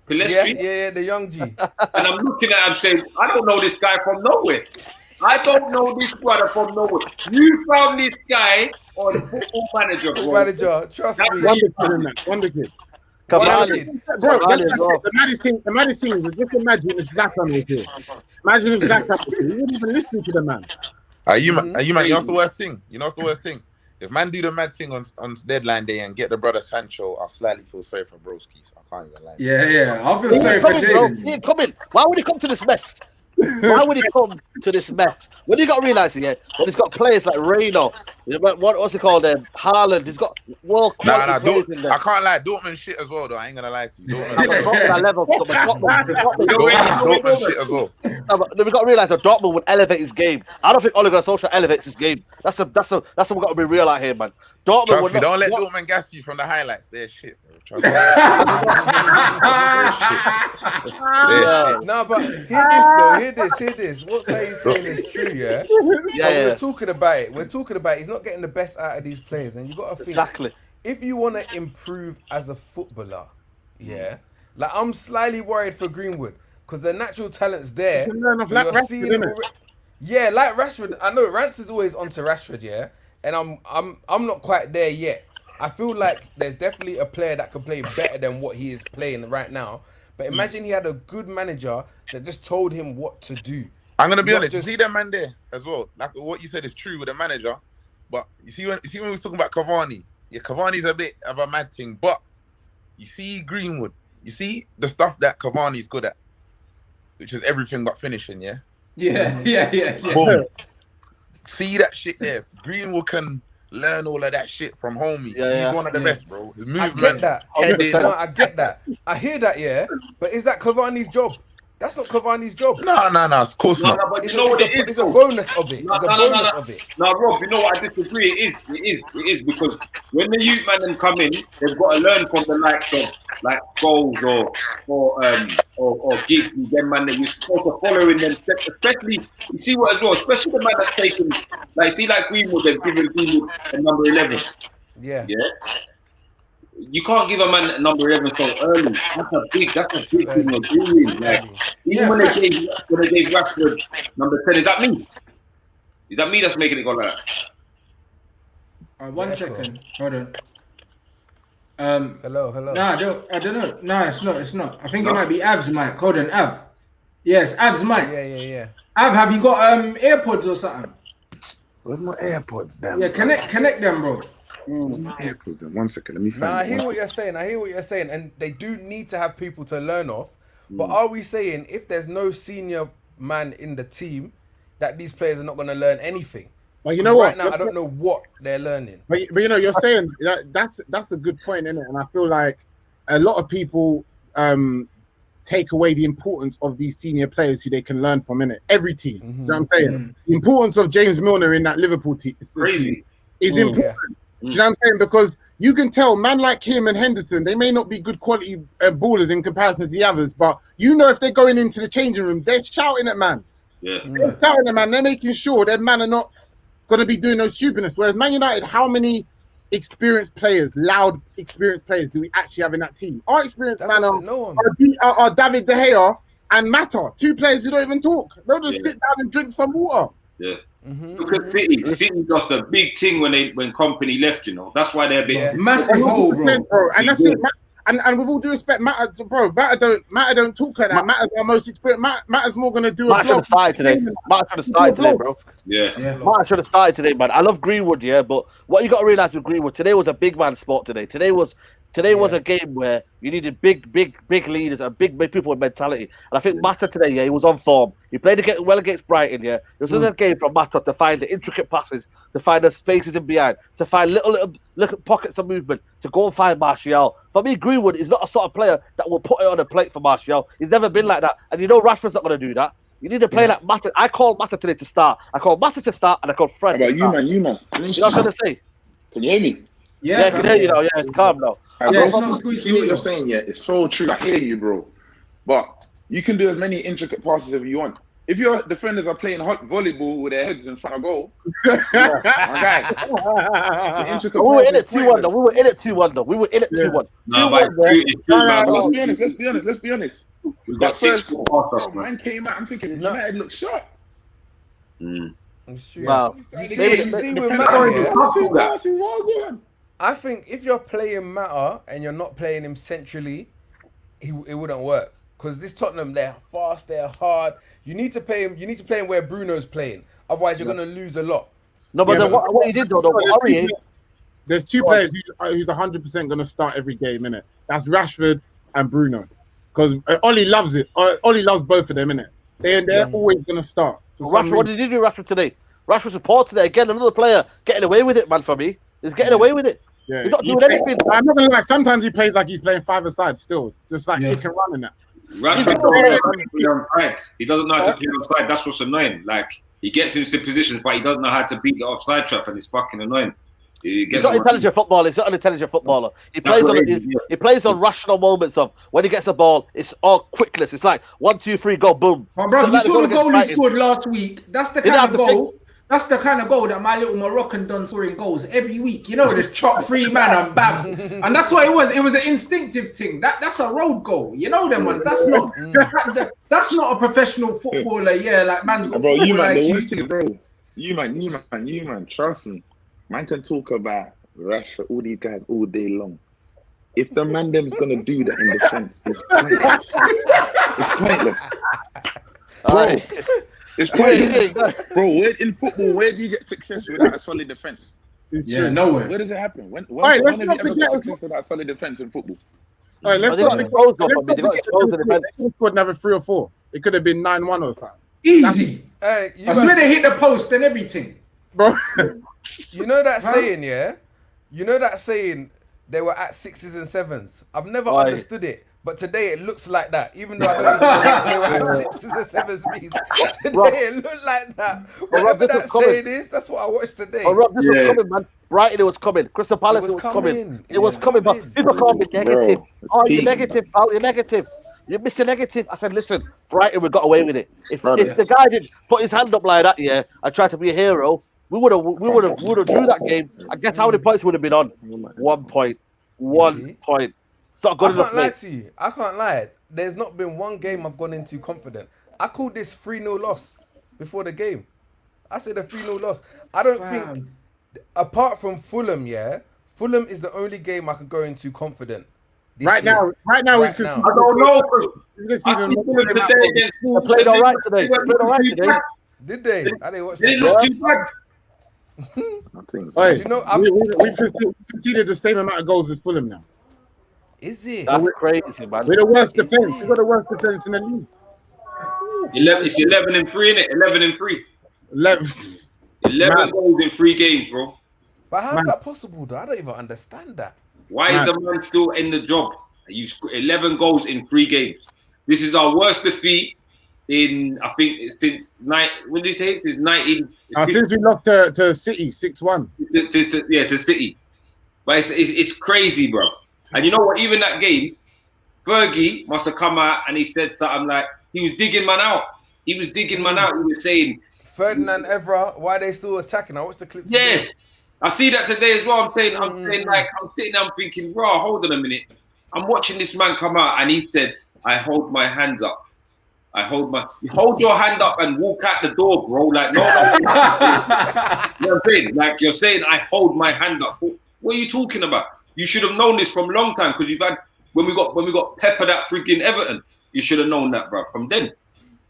Yeah, the young G. And I'm looking at him saying, I don't know this guy from nowhere. I don't know this brother from nowhere. You found this guy on Football Manager, bro. Manager, trust me. Wonder kid. Bro, the maddest thing is just imagine if Zlatan was here. Imagine if Zlatan was here. You wouldn't even listen to the man. Are you man? You know what's the worst thing? If man do the mad thing on deadline day and get the brother Sancho, I'll slightly feel sorry for Broski's. I can't even lie. Yeah. I feel sorry for Jaden. He ain't coming. Why would he come to this mess? Why would he come to this mess? When you got to realize it, yeah, when he's got players like Reino, what's it called? Haaland. He's got world quality players in there. I can't lie. Dortmund shit as well, though. I ain't gonna lie to you. Dortmund shit as well. We've got to realize that Dortmund would elevate his game. I don't think Ole Gunnar Solskjaer elevates his game. That's what we've got to be real out here, man. Trust me, don't let Dortmund gas you from the highlights. They're shit, bro. Trust me. They're shit. No, but hear this though. Hear this. What he's saying is true, yeah. We're talking about it. He's not getting the best out of these players, and you got to think. Exactly. If you want to improve as a footballer, yeah, like I'm slightly worried for Greenwood because the natural talent's there. You can learn off like Rashford, innit? Yeah, like Rashford. I know Rants is always onto Rashford, yeah, and I'm not quite there yet. I feel like there's definitely a player that could play better than what he is playing right now. But imagine he had a good manager that just told him what to do. I'm gonna be honest. You see that man there as well. Like what you said is true with the manager, but you see when we was talking about Cavani, yeah, Cavani's a bit of a mad thing. But you see Greenwood, you see the stuff that Cavani's good at, which is everything but finishing. Yeah. Boom. See that shit there. Greenwood can learn all of that shit from homie. He's one of the best, bro. His movement. I get that. I get that. I hear that, yeah. But is that Cavani's job? That's not Cavani's job. No, of course not. But you know what it is? It's a bonus of it. It's a bonus of it. No, Rob, you know what I disagree? It is because when the youth man them come in, they've got to learn from the likes of like goals or gigs, them man that you're supposed to follow in them steps. Especially, you see what as well, especially the man that's taken, like see like Greenwood, they've given Greenwood a number 11. Yeah. You can't give a man number 11 so early. That's a big thing you're doing. Like, even when they gave Rashford number 10, is that me? Is that me that's making it go like that? One second. Hold on. Hello. Nah, I don't know. No, it's not. I think it might be Av's mic. Hold on, Av. Yes, Av's mic. Yeah. Av, have you got AirPods or something? Where's my AirPods? Damn. Yeah, connect them, bro. AirPods. Then 1 second. Let me find. I hear what you're saying, and they do need to have people to learn off. But are we saying if there's no senior man in the team, that these players are not going to learn anything? Well, you know what? Right now, I don't know what they're learning. But you know, you're saying that's a good point, isn't it? And I feel like a lot of people take away the importance of these senior players who they can learn from, innit? Every team. You know what I'm saying? The importance of James Milner in that Liverpool team is important. Do you know what I'm saying? Because you can tell, man like him and Henderson, they may not be good quality ballers in comparison to the others, but you know if they're going into the changing room, they're shouting at man. They're shouting at man. They're making sure their man are not going to be doing no stupidness. Whereas Man United, how many experienced players, loud experienced players do we actually have in that team? Our experienced man are David De Gea and Mata, two players who don't even talk. They'll just sit down and drink some water. Look at City. City lost a big thing when Company left, you know. That's why they're big. Massive hole, bro. And that's it. And with all due respect, Matter don't talk like that. Matter's our most experienced. Matter's more gonna do a blog. Matter should have started today, bro. Matter should have started today, man. I love Greenwood, but what you got to realize with Greenwood, today was a big man sport. Today was a game where you needed big leaders and big people with mentality. And I think Mata today, he was on form. He played well against Brighton, It was a game from Mata to find the intricate passes, to find the spaces in behind, to find little pockets of movement, to go and find Martial. For me, Greenwood is not a sort of player that will put it on a plate for Martial. He's never been like that. And you know Rashford's not going to do that. You need to play like Mata. I called Mata today to start. I called Mata to start, and I called Fred. How about you, man? You know what I'm trying to say? Can you hear me? Yeah, I can hear you now. Yeah, it's calm now. It's not squeaky. See what you're saying, it's so true. I hear you, bro. But you can do as many intricate passes as you want. If your defenders are playing hot volleyball with their heads in front of goal, my guy. We were in it 2-1 though. We were in it 2-1. No, but it's true, man. Let's be honest. We got six man came out. I'm thinking United look sharp. It's true. Wow. You see with Matter, I think if you're playing Matter and you're not playing him centrally, it wouldn't work. Because this Tottenham, they're fast, they're hard. You need to play him. You need to play him where Bruno's playing. Otherwise, you're going to lose a lot. No, but what he did though, there's two players who's 100% going to start every game, innit? That's Rashford and Bruno. Because Ollie loves it. Ollie loves both of them, innit? They're always gonna start. Rashford, what did you do, Rashford, today? Rashford's reported it again. Another player getting away with it, man. For me, he's getting away with it. Yeah, he's not doing anything. I'm not gonna lie. Sometimes he plays like he's playing five-a-side still, just like kick and run and that. Rashford doesn't know how to play on side. He doesn't know how to play on side. That's what's annoying. Like, he gets into positions, but he doesn't know how to beat the offside trap, and it's fucking annoying. He's not an intelligent footballer. He's not an intelligent footballer. He plays on rational moments of when he gets a ball, it's all quickness. It's like 1, 2, 3, go, boom. Oh, bro, you saw the goal he scored last week. That's the kind of goal. That's the kind of goal that my little Moroccan done scoring goals every week. You know, just chop free man and bam. And that's what it was. It was an instinctive thing. That's a road goal. You know them ones. That's not that's not a professional footballer. Yeah, like man's got bro, you man, like the worst thing, bro. You man, trust me. Man can talk about Rashford, all these guys all day long. If the man them's gonna do that in defense, it's pointless. It's pointless. Bro, it's pointless. Bro, in football, where do you get success without a solid defense? Nowhere. Where does it happen? When let's have you not ever forget got success without solid defense in football? All right, let's not forget. They scored another 3 or 4. It could have been 9-1 or something. Easy. I swear they hit the post and everything. Bro, you know that saying, yeah? You know that saying they were at 6s and 7s? I've never understood it, but today it looks like that. Even though I don't even know what they were at 6s and 7s means. Today it looked like that. Whatever that saying is, that's what I watched today. Oh, Rob, this was coming, man. Brighton, it was coming. Crystal Palace, it was coming. It was coming, but people call me negative. Oh, you're negative, pal. You're negative. You're Mr. Negative. I said, listen, Brighton, we got away with it. If the guy didn't put his hand up like that, I tried to be a hero, we would have drew that game. And guess how many points would have been on? 1 point. 1 point. It's not good enough. I can't lie to you. I can't lie. There's not been one game I've gone into confident. I called this 3-0 loss before the game. I said a 3-0 loss. I don't think, apart from Fulham, Fulham is the only game I could go into confident. Right now, I don't know. They played all right today. Did they? I didn't watch that. We've conceded the same amount of goals as Fulham now. Is it? That's crazy, man. We're the worst defense. We've got the worst defense in the league. It's 11-3, innit? 11-3. 11 goals in 3 games, bro. But how's that possible, though? I don't even understand that. Why is the man still in the job? You scored 11 goals in 3 games. This is our worst defeat in, I think, since what did you say? Since 19. Since we lost to City 6-1. To City. But it's crazy, bro. And you know what? Even that game, Fergie must have come out and he said something like he was digging man out. He was saying Ferdinand Evra, why are they still attacking? I watched the clip. Yeah. I see that today as well. I'm saying like I'm sitting there, I'm thinking, bro, hold on a minute. I'm watching this man come out and he said, I hold my hands up. You hold your hand up and walk out the door, bro. Like, no. You know what I'm saying? Like, you're saying, I hold my hand up. What are you talking about? You should have known this from a long time because you've had, when we got peppered at freaking Everton, you should have known that, bro, from then.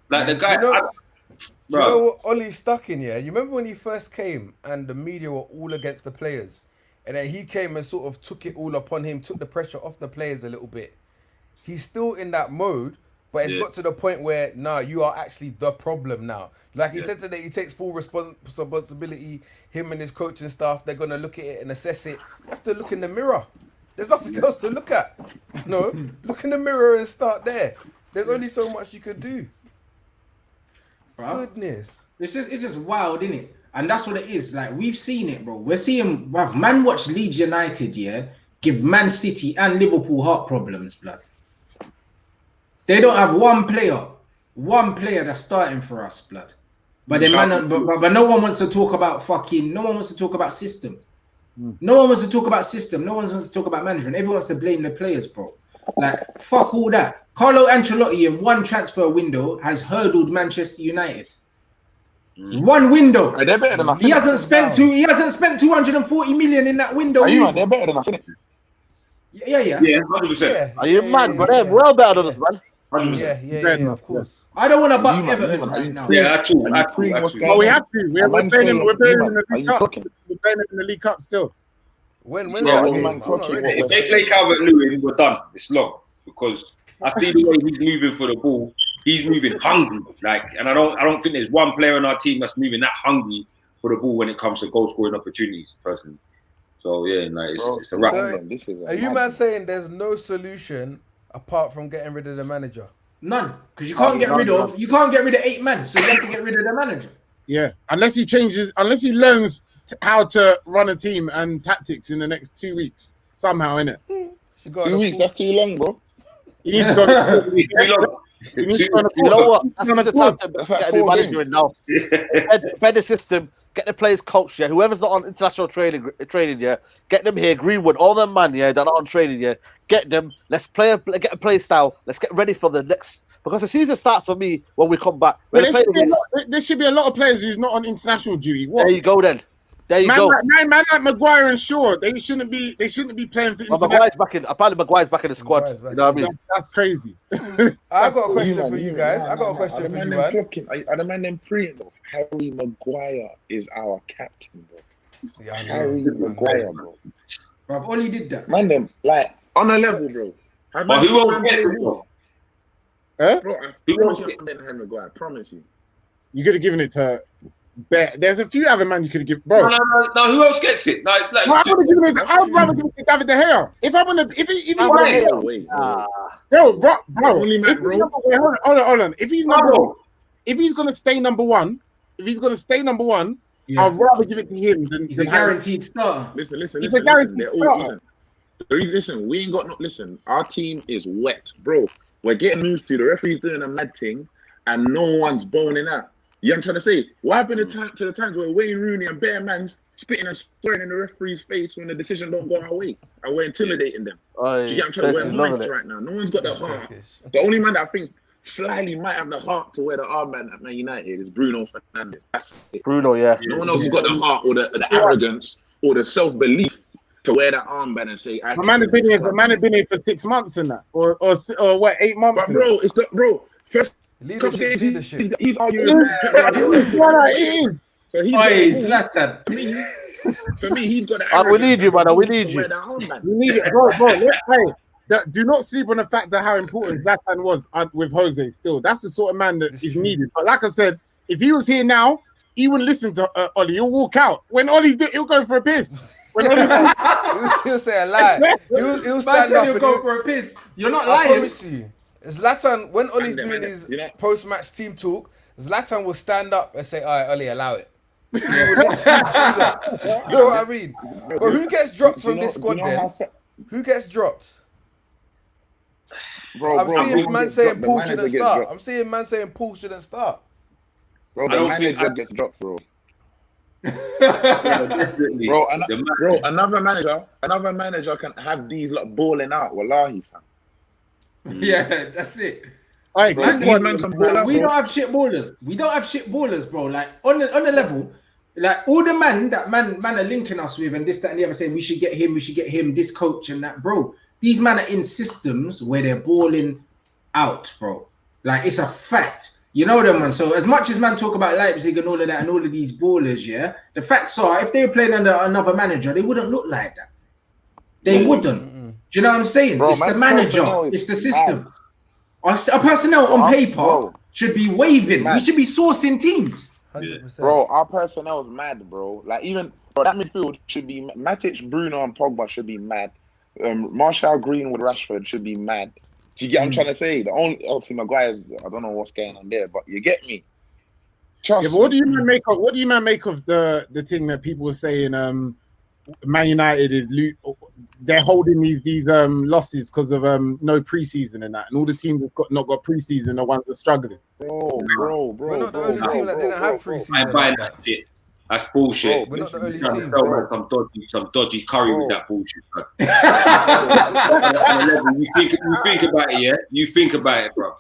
Like, the guy... Do you know what Ollie's stuck in, yeah? You remember when he first came and the media were all against the players? And then he came and sort of took it all upon him, took the pressure off the players a little bit. He's still in that mode, but it's got to the point where, you are actually the problem now. Like he said today, he takes full responsibility. Him and his coaching staff, they're going to look at it and assess it. You have to look in the mirror. There's nothing else to look at. You know? Look in the mirror and start there. There's only so much you could do. Bro. Goodness. It's just wild, isn't it? And that's what it is. Like, we've seen it, bro. We're seeing, bruv, man watch Leeds United, give Man City and Liverpool heart problems, blood. They don't have one player that's starting for us, blood. But then but no one wants to talk about system. No one wants to talk about system. No one wants to talk about management. Everyone wants to blame the players, bro. Like, fuck all that. Carlo Ancelotti in one transfer window has hurdled Manchester United. One window. They're better than us. He hasn't spent 240 million in that window. They're better than us, innit? Yeah. Yeah, 100%. Are you mad? But they're well better than us, man. 100%. Yeah, of course. I don't want to buck Everton right now. Yeah, actually. Oh, we have to. We're playing in the League Cup. We're playing in the League Cup still. When if they play Calvert-Lewin, we're done. It's long because I see the way he's moving for the ball. he's moving hungry. Like, and I don't think there's one player on our team that's moving that hungry for the ball when it comes to goal scoring opportunities, personally. So yeah, like it's a wrap. So, are you man saying there's no solution apart from getting rid of the manager? None, because you can't get rid of 8 men, so you have to get rid of the manager. Yeah, unless he learns how to run a team and tactics in the next 2 weeks somehow, innit? 2 weeks, that's too long, bro. He needs to go. You know what? That's the time to get a new manager in now. Bed the system, get the players coached, yeah. Whoever's not on international training, yeah, get them here. Greenwood, all them man, yeah, they're not on training, yeah. Get them. Let's get a play style. Let's get ready for the next. Because the season starts for me when we come back. Well, there should be a lot of players who's not on international duty. What? There you go then. There you go. Man like Maguire and Shaw, they shouldn't be playing for international. Maguire's back in. Apparently, Maguire's back in the squad. You know what I mean? That's crazy. I got a question for you guys. I got a question for you, man. Are the man them praying though? Harry Maguire is our captain, bro. Yeah, Harry Maguire, bro. Bro, only did that. Man, them like on a level, bro. But who else gets it, bro? Bro, I promise you, Harry Maguire. I promise you. You could have given it to. There's a few other man you could have given, bro. No. Who else gets it? Like I would have given it. I would rather give it to David De Gea. If I'm gonna, if he hold on. If he's gonna stay number one, I'd rather give it to him than. He's a guaranteed starter. Listen. He's a guaranteed starter. Listen, we ain't got no. Listen, our team is wet, bro. We're getting moved to. The referee's doing a mad thing, and no one's boning out. You know what I'm trying to say? What happened to the times where Wayne Rooney and Bear Man's spitting and swearing in the referee's face when the decision don't go our way, and we're intimidating them? Do you get what I'm trying to wear nice right now? No one's got the heart. The only man that I think slightly might have the heart to wear the armband at Man United is Bruno Fernandes. That's it. Bruno, yeah. No one else has got the heart or the arrogance or the self-belief to wear that armband and say, "The man has been here for 6 months and that, or what, 8 months?" But bro, it's the bro. First, leadership. He's arguing. It is. So he's Zlatan. For me, he's got the. We need you, man. We need you. We need it, bro. Do not sleep on the fact that how important Zlatan was with Jose. Still, that's the sort of man that is needed. But like I said, if he was here now, he wouldn't listen to Ollie. He'll walk out. When Ollie's there, he'll go for a piss. He'll say a lie. He'll stand up and go for a piss. You're not I lying. promise you. Zlatan, when Ollie's doing his post-match team talk, Zlatan will stand up and say, "All right, Ollie, allow it." He will literally do that. You know what I mean? But who gets dropped from this squad then? Who gets dropped? I'm seeing man saying Paul shouldn't start. I'm seeing man saying Paul shouldn't start. Bro, the manager gets dropped, bro. Another manager can have these like balling out. Wallahi, fam. Yeah, that's it. Right, we don't have shit ballers. We don't have shit ballers, bro. Like on the level, like all the man are linking us with and this, that, and the other, saying we should get him, this coach and that, bro. These men are in systems where they're balling out, bro. Like it's a fact. You know them, man. So as much as man talk about Leipzig and all of that and all of these ballers, yeah, the facts are if they were playing under another manager, they wouldn't look like that. They wouldn't. Do you know what I'm saying? Bro, it's the manager. It's the system. Our personnel on paper should be waving. We should be sourcing teams. 100%. Bro, our personnel is mad, bro. Like even that midfield should be Matic, Bruno, and Pogba should be mad. Martial, Greenwood, Rashford should be mad. Do you get what I'm trying to say? The only obviously Maguire, I don't know what's going on there, but you get me. But what do you man make of? What do you man make of the thing that people were saying? Man United is they're holding these losses because of no preseason and that, and all the teams have not got preseason, the ones that are struggling. Bro. We're not the only team that didn't have preseason. I'm buying that shit. That's bullshit. We're not the only team. Some dodgy curry with that bullshit. You think about it, yeah. You think about it, bro.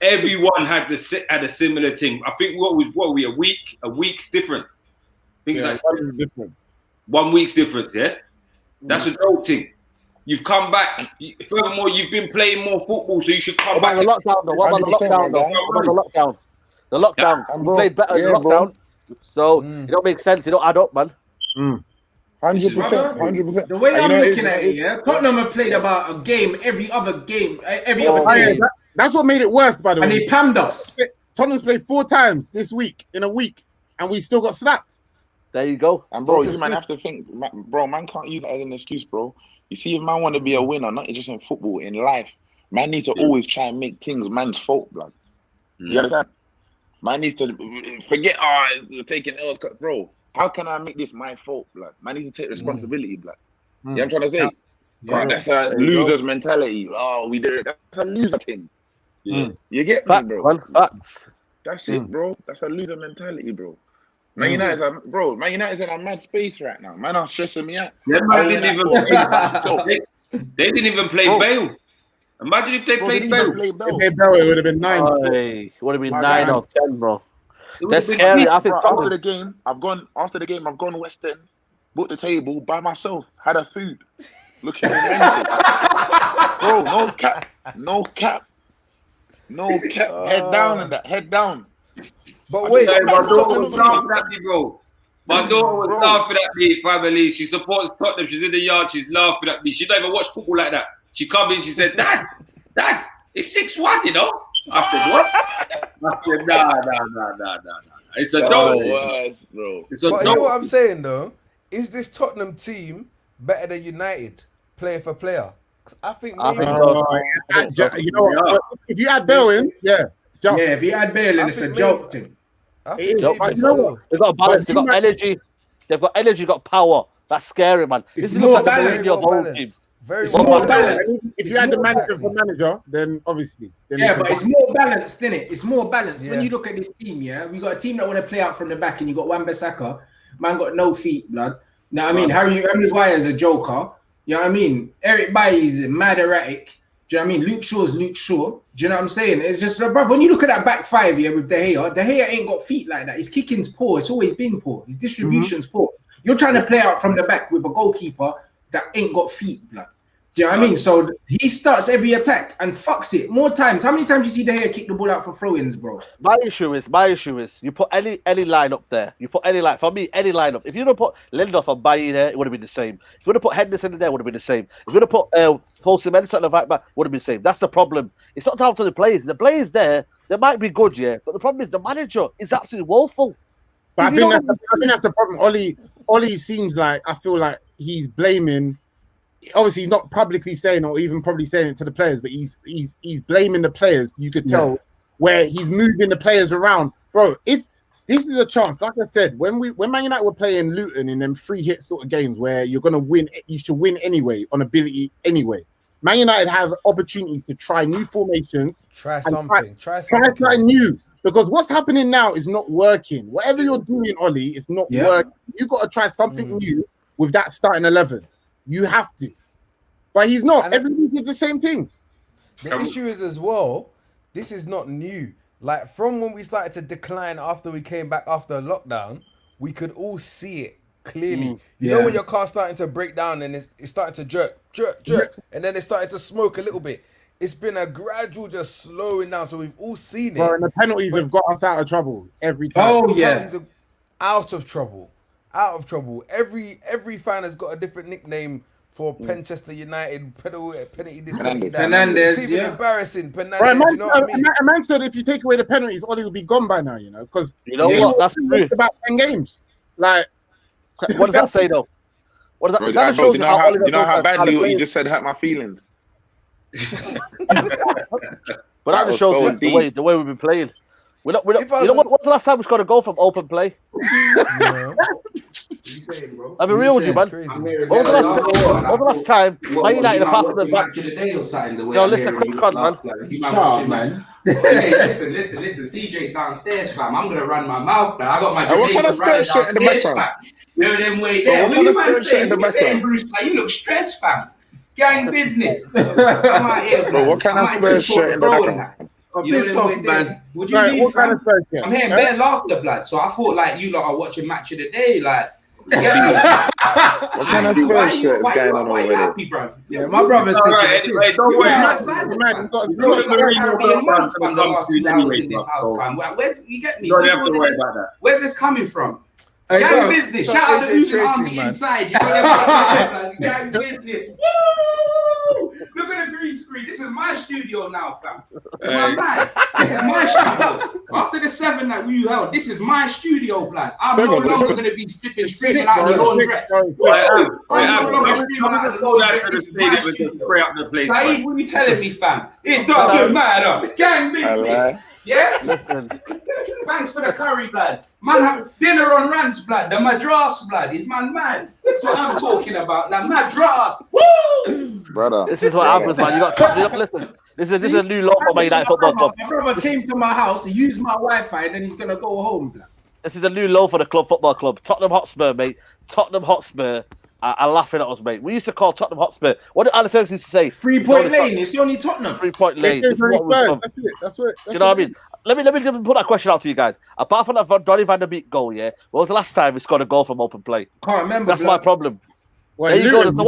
Everyone had a similar thing. I think what we a week's different. Things like different. 1 week's difference, yeah. That's a dope thing. You've come back. Furthermore, you've been playing more football, so you should come back. What about the lockdown? The lockdown. We played better in the lockdown, so it don't make sense. It don't add up, man. 100%. The way I'm looking at it, yeah, Tottenham have played about a game every other game, every other game. That's what made it worse, by the way. And he pammed us. Tottenham's played 4 times this week in a week, and we still got slapped. There you go. And bro, you man have to think, bro. Man can't use that as an excuse, bro. You see, if man want to be a winner, not just in football, in life, man needs to always try and make things man's fault, blood. You understand? Man needs to forget. Taking L's, bro. How can I make this my fault, blood? Man needs to take responsibility, blood. You know what I'm trying to say? Yeah. That's a loser's mentality. Oh, we did it. That's a loser thing. You get me, bro? Facts. That's it, bro. That's a loser mentality, bro. Man United's in a mad space right now. Man, are stressing me out. They didn't even play Bale. Imagine if they played Bale. If they Bale, it would have been 9. It would have been 9 or 10, bro. That's scary. I think after the game, I've gone West End, booked the table by myself, had a food, looking at bro. No cap. Head down and that. Head down. But wait, my daughter was laughing at me, bro. My daughter was laughing at me, family. She supports Tottenham. She's in the yard. She's laughing at me. She don't even watch football like that. She come in. She said, "Dad, it's 6-1, you know." I said, "What?" I said, "Nah. It's a dog, bro." It's a but dog. you know what I'm saying though? Is this Tottenham team better than United, player for player? Because I think maybe. You know what? If you add Bale in, if you add Bale in, it's a joke thing. They've got balance. They've got energy. They've got energy. Got power. That's scary, man. This looks like the Mourinho of whole team. Very more balanced. If you add the manager for manager, then obviously. But it's more balanced, isn't it? It's more balanced. When you look at this team, we got a team that want to play out from the back, and you got Wan-Bissaka. Man got no feet, blood. Now, I mean, Harry Maguire's a joker. You know what I mean? Eric Bailly's mad erratic. Do you know what I mean? Luke Shaw's Luke Shaw. Do you know what I'm saying? It's just, bro, when you look at that back five here with De Gea ain't got feet like that. His kicking's poor. It's always been poor. His distribution's poor. You're trying to play out from the back with a goalkeeper that ain't got feet, blood. Do you know what I mean? So he starts every attack and fucks it more times. How many times you see De Gea kick the ball out for throw-ins, bro? My issue is you put any line up there. You put any line. For me, any line up. If you don't put Lindelof and Bailly there, it would have been the same. If you would have put Henderson in there, it would have been the same. If you would have put Fosu Mensah at the right back, would have been the same. That's the problem. It's not down to the players. The players there, they might be good, but the problem is the manager is absolutely woeful. But I think that's the problem. Ollie seems like, I feel like he's blaming. Obviously, he's not publicly saying or even probably saying it to the players, but he's blaming the players. You could tell where he's moving the players around, bro. If this is a chance, like I said, when Man United were playing Luton in them free hit sort of games where you're gonna win, you should win anyway on ability anyway. Man United have opportunities to try new formations, try something new. Because what's happening now is not working. Whatever you're doing, Ollie, it's not working. You got to try something new with that starting 11. You have to. But he's not. And every week is the same thing. The issue is as well, this is not new. Like from when we started to decline after we came back after lockdown, we could all see it clearly. You know when your car's starting to break down and it's starting to jerk, and then it started to smoke a little bit. It's been a gradual just slowing down, so we've all seen it. Bro, and the penalties have got us out of trouble every time. Oh yeah, out of trouble. Every fan has got a different nickname for Manchester United. Penalty this, penalty that. Fernandez, it's even embarrassing. Fernandez, right, you know what I mean? A man said if you take away the penalties, Ollie will be gone by now. You know, because you know what? That's true. About 10 games. Like, what does that say though? What does that? Bro, do you know how badly what you just said hurt my feelings? But that just shows the way we've been playing. We're not, what's the last time we scored a goal from open play? I'll be real with you, man. What was the last time Man United apart from the back? No, listen, quick on, man. Hey, listen. CJ's downstairs, fam. I'm gonna run my mouth, man. I got my Jamaican running downstairs, fam. You know them way there. What you man saying? What you saying, Bruce? Like, you look stressed, fam. Gang business. Come out here, bro. What kind of Spurs shirt in the background? I'm pissed off, man. What do you mean, fam? I'm hearing bare laughter, blood. So I thought like you lot are watching match of the day, like. What kind of Spurs shirt is going on over there? Happy, bro? Yeah, my brother's taking anyway, don't worry. You get me? Where's this coming from? Gang business. Shout out to Usain Army inside. You know, gang business. Woo! Look at the green screen. This is my studio now, fam. This is my studio. After the 7 that we held, this is my studio, blood. I'm no longer going to be flipping streaming out the laundrette. I'm no longer streaming out the laundrette. This is my studio. Saeed, what are you telling me, fam? It doesn't matter. Gang business. Yeah? Thanks for the curry, blood. Man, have dinner on Rants, blood. The Madras, blood. Is man mad? That's what I'm talking about. The Madras. Woo! Brother. This is what happens, man. You got to listen. This is a new law for Man United Football Club. My brother came to my house, used my Wi-Fi, and then he's going to go home, blood. This is a new law for the football club. Tottenham Hotspur, mate. Tottenham Hotspur are laughing at us, mate. We used to call Tottenham Hotspur. What did Alex Ferguson used to say? 3-point lane. It's only Tottenham. 3-point lane. This is what we're from. That's it. That's it. Do you know what I mean? Let me put that question out to you guys. Apart from that Donny van der Beek goal, yeah, when was the last time we scored a goal from open play? Can't remember. That's my problem. Well, there you go.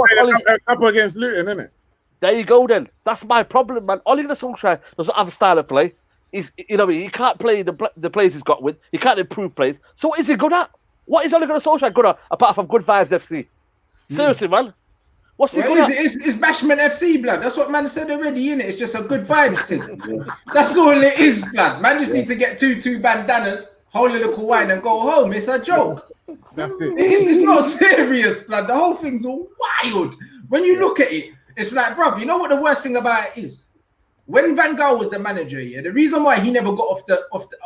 Up against Luton, isn't it? There you go, then. That's my problem, man. Ole Gunnar Solskjaer doesn't have a style of play. He can't play the plays he's got with. He can't improve plays. So what is he good at? What is Ole Gunnar Solskjaer good at apart from Good Vibes FC? Seriously, man. What's he good at? It's Bashman FC, blood. That's what man said already, innit? It's just a Good Vibes thing. That's all it is, blood. Man just need to get two bandanas, hold a little wine and go home. It's a joke. That's it. It's not serious, blood. The whole thing's all wild. When you look at it, it's like, bruv, you know what the worst thing about it is? When Van Gaal was the manager, yeah, the reason why he never got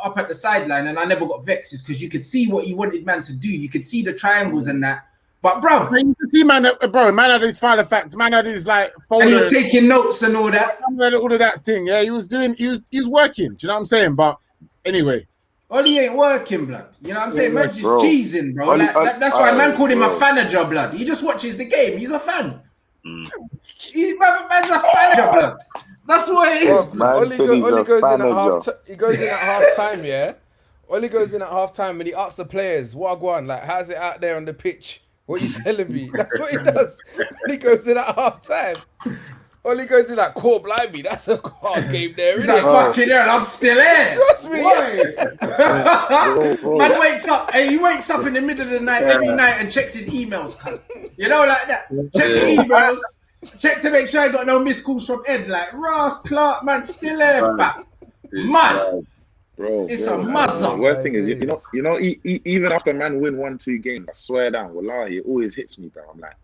up at the sideline and I never got vexed is because you could see what he wanted man to do. You could see the triangles and that. But bruv, you can see man had his file of facts, man had his like folder, and he was taking notes and all that. All of that thing, yeah, he was working. Do you know what I'm saying? But anyway. Oli ain't working, blood. You know what I'm saying? Man just cheesing, bro. That's why man called him a fanager, blood. He just watches the game. He's a fan. Man's a fanager, blood. That's what it is. Oli goes in at half time, yeah? Oli goes in at half time and he asks the players, Wagwan, like, how's it out there on the pitch? What are you telling me? That's what he does. When he goes in at half time. Oli goes in like, court blind me. That's a hard game there, isn't it? He's like, fucking hell, I'm still here. Trust me. Man wakes up, he wakes up in the middle of the night every night and checks his emails, cuz. You know, like that. Check the emails. Check to make sure I got no missed calls from Ed. Like, Ross Clark, man, still here, fam. Man. Bro, it's a muzzer. The worst thing is, even after man win 1-2 games, I swear down, wallahi, it always hits me, bro. I'm like,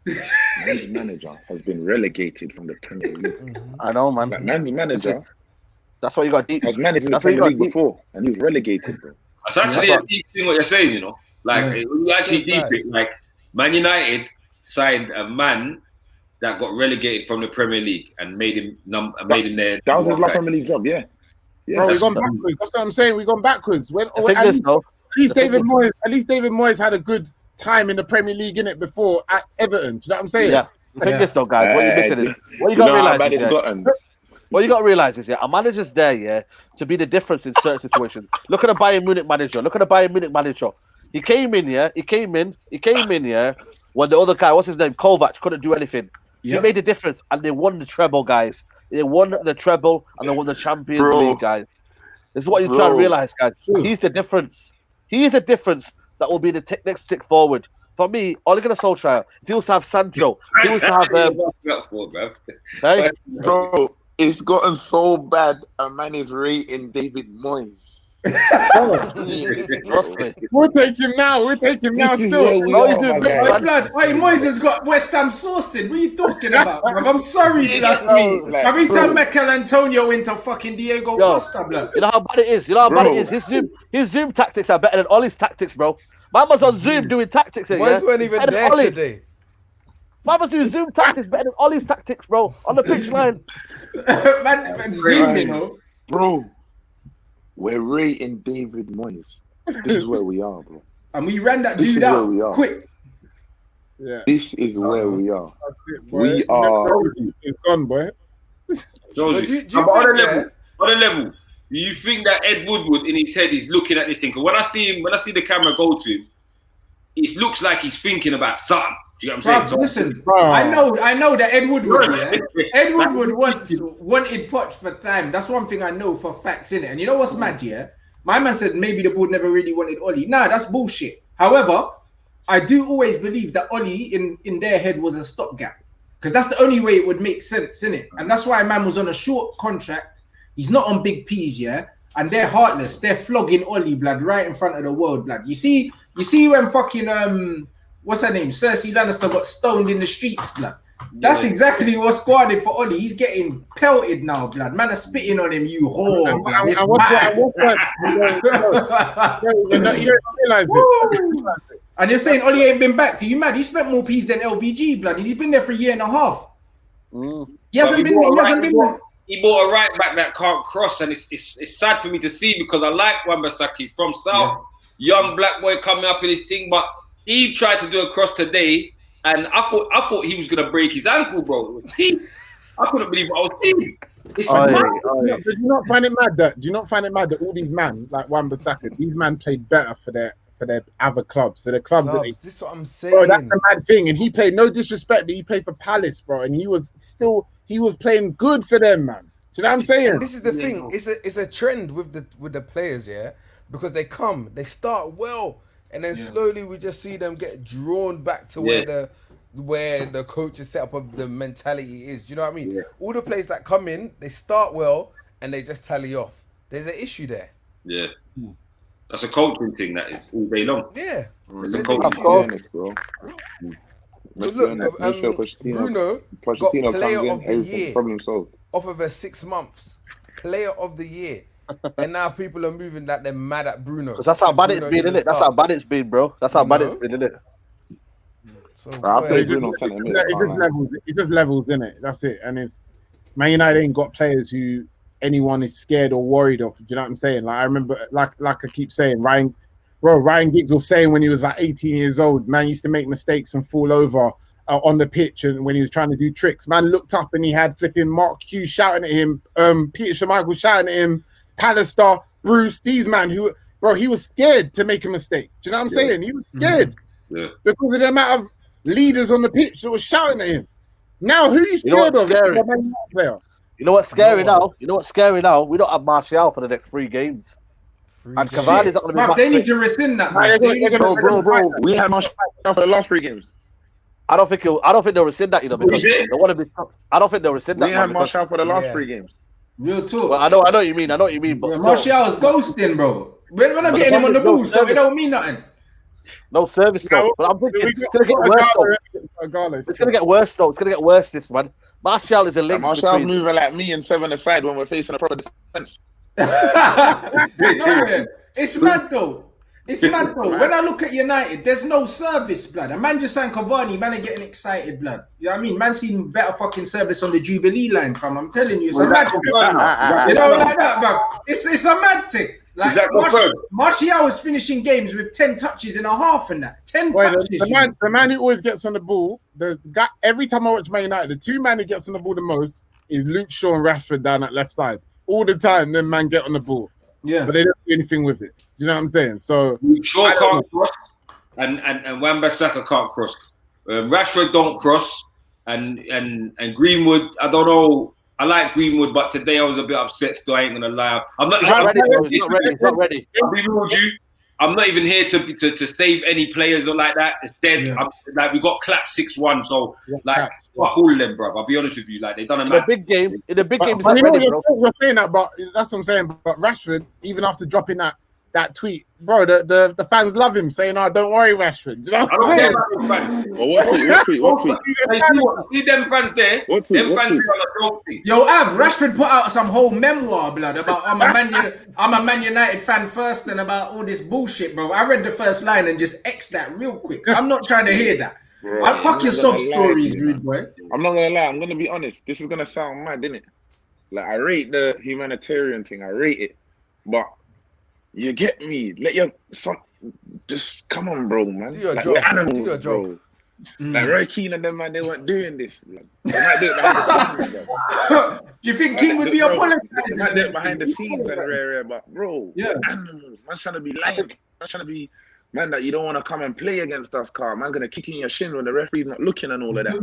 man's manager has been relegated from the Premier League. I know, man. Like, man's manager. That's why you got deep. I was managing the Premier League before, and he was relegated, bro. That's actually a deep thing what you're saying, you know. Like, when you actually deep it, like, Man United signed a man that got relegated from the Premier League and made him their. That was his last Premier League job, yeah. Bro, we've gone backwards. That's what I'm saying. We've gone backwards. At least David Moyes had a good time in the Premier League, innit, before at Everton. Do you know what I'm saying? Yeah. The thing is, though, guys, what you're missing is what you got to realize is, a manager's there, yeah, to be the difference in certain situations. Look at the Bayern Munich manager. He came in, when the other guy, what's his name, Kovac, couldn't do anything. Yep. He made a difference, and they won the treble, guys. They won the treble and they won the Champions League, guys. This is what you're trying to realize, guys. He's the difference. He is the difference that will be the next stick forward. For me, Ole Gunnar Solskjaer, if he was to have Sancho, if he was to have Bro, it's gotten so bad a man is rating David Moyes. Trust me. We'll take him now. Still. Moyes has got West Ham sourcing. What are you talking about, bro? I'm sorry, blood. Every time Mikel Antonio into fucking Diego Costa, blood. You know how bad it is. His Zoom tactics are better than Ollie's tactics, bro. Man was on Zoom doing tactics. Moyes weren't even there today. Man was doing Zoom tactics better than Ollie's tactics, bro. On the pitch line. man Zoom, you know, bro. We're rating David Moyes. This is where we are, bro. And we ran that dude out quick. Yeah. This is where we are. We are. It's gone, boy. On a level, do you think that Ed Woodward in his head is looking at this thing? Because when I see the camera go to him, it looks like he's thinking about something. Do you know what I'm saying? Listen, I know that Ed Woodward, Ed Woodward wanted Poch for time. That's one thing I know for facts, innit? And you know what's mad, yeah? My man said maybe the board never really wanted Oli. Nah, that's bullshit. However, I do always believe that Oli in their head was a stopgap. because that's the only way it would make sense, innit? And that's why man was on a short contract. He's not on big P's, yeah. And they're heartless. They're flogging Ollie, blood, right in front of the world, blood. You see when fucking what's her name? Cersei Lannister got stoned in the streets, blood. That's exactly what's squadded for Ollie. He's getting pelted now, blood. Man are spitting on him, you whore, blood. It's mad. You don't realize it. And you're saying Ollie ain't been back. Do you mad? He spent more P's than LVG, blood. He's been there for a year and a half. He hasn't been. He bought a right back that can't cross, and it's sad for me to see because I like Wan-Bissaka. He's from South, young black boy coming up in his thing, but he tried to do a cross today, and I thought he was gonna break his ankle, bro. It was deep. I couldn't believe what I was seeing. It's mad. Do you not find it mad that? Do you not find it mad that all these men like Wan-Bissaka, these men played better for their other clubs, for the clubs. This is what I'm saying. Bro, that's a mad thing. And he played, no disrespect, but he played for Palace, bro, and he was playing good for them, man. Do you know what I'm saying? And this is the thing. It's a trend with the players, yeah, because they start well, and then slowly we just see them get drawn back to where the coach's setup of the mentality is. Do you know what I mean? Yeah. All the players that come in, they start well and they just tally off. There's an issue there. Yeah. That's a coaching thing, that is, all day long. Yeah. It's a coaching thing, bro. But look, Bruno got player of the year off of a 6 months. Player of the year. And now people are moving that they're mad at Bruno. Because that's how bad it's been, innit? That's how bad it's been, bro. That's how bad it's been, innit? So I play Bruno centre mid. It just levels, innit? That's it. And it's Man United ain't got players who anyone is scared or worried of. Do you know what I'm saying? Like I remember, like I keep saying, Ryan Giggs was saying when he was like 18 years old, man used to make mistakes and fall over on the pitch, and when he was trying to do tricks, man looked up and he had flipping Mark Hughes shouting at him, Peter Schmeichel shouting at him, Pallister, Bruce, these man who, bro, he was scared to make a mistake. Do you know what I'm saying? He was scared because of the amount of leaders on the pitch that was shouting at him. Now who you scared of? You know what's scary now? You know what's scary now? We don't have Martial for the next 3 games. And Cavani's not going to be back. They need to rescind that, man. Bro. We had Martial for the last 3 games. I don't think they'll rescind that, you know, because they want to be. I don't think they'll rescind that. We had Martial for the last 3 games. Real talk. Well, I know what you mean. But Martial is ghosting, bro. We're not getting him on the ball, so it don't mean nothing. No service though. But I'm thinking it's gonna get worse though. It's gonna get worse though. It's gonna get worse, this man. Martial is a link. Martial's moving like me and 7 aside when we're facing a proper defense. It's mad though. When I look at United, there's no service, blood. A man just signed Cavani, man are getting excited, blood. You know what I mean? Man seen better fucking service on the Jubilee line, fam. I'm telling you, it's a mad thing. You know, like that, bro. It's a mad thing. Like Martial is finishing games with 10 touches in a half and that. 10 touches. The man who always gets on the ball, the guy, every time I watch Man United, the 2 men who gets on the ball the most is Luke Shaw and Rashford down that left side. All the time, them man get on the ball. Yeah. But they don't do anything with it. You know what I'm saying? So Shaw can't cross and Wan-Bissaka can't cross. Rashford don't cross and Greenwood, I don't know. I like Greenwood, but today I was a bit upset. Still, I ain't gonna lie. I'm not ready. Not ready. I'll be real with you. I'm not even here to save any players or like that. It's dead. Yeah. Like we got clapped 6-1, so like fuck all of them, bro. I'll be honest with you. Like they done a big game. In a big game, he's not ready, bro. You're saying that, but that's what I'm saying. But Rashford, even after dropping that tweet, bro, the fans love him, saying, "Oh, don't worry, Rashford." You know what I'm saying? What tweet? See them fans there? What tweet? Them fans on a dope thing. Yo, Av, Rashford put out some whole memoir, blood, about I'm a Man United fan first and about all this bullshit, bro. I read the first line and just X that real quick. I'm not trying to hear that. Bro, fuck your sob stories, rude boy. I'm not gonna lie. I'm gonna be honest. This is gonna sound mad, innit? Like I rate the humanitarian thing. I rate it, but. You get me? Just come on, bro, man. Do your like, job. We're animals, do your job. Bro. Like Roy Keane and them, man, they weren't doing this. Like, they might do it behind the scenes, bro. Do you think Keane would be apologizing? They might do it behind the scenes and rare, but bro, animals. Man's trying to be lion. Man's trying to be man that you don't want to come and play against us, car. Man, gonna kick in your shin when the referee's not looking and all of that.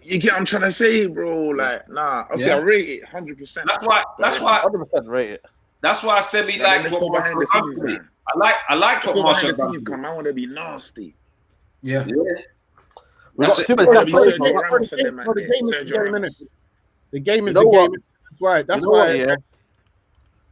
You get what I'm trying to say, bro? like, nah. Obviously, I rate it 100%. That's why 100% rate it. That's why I said we like. Let's go behind the scenes, man. I like what Martial does. I want to be nasty. Yeah. We've got too many That'd be players. Sergio Ramos and them, man. Sergio Ramos. The game is You the know game. what? That's why. That's You know why. what, yeah?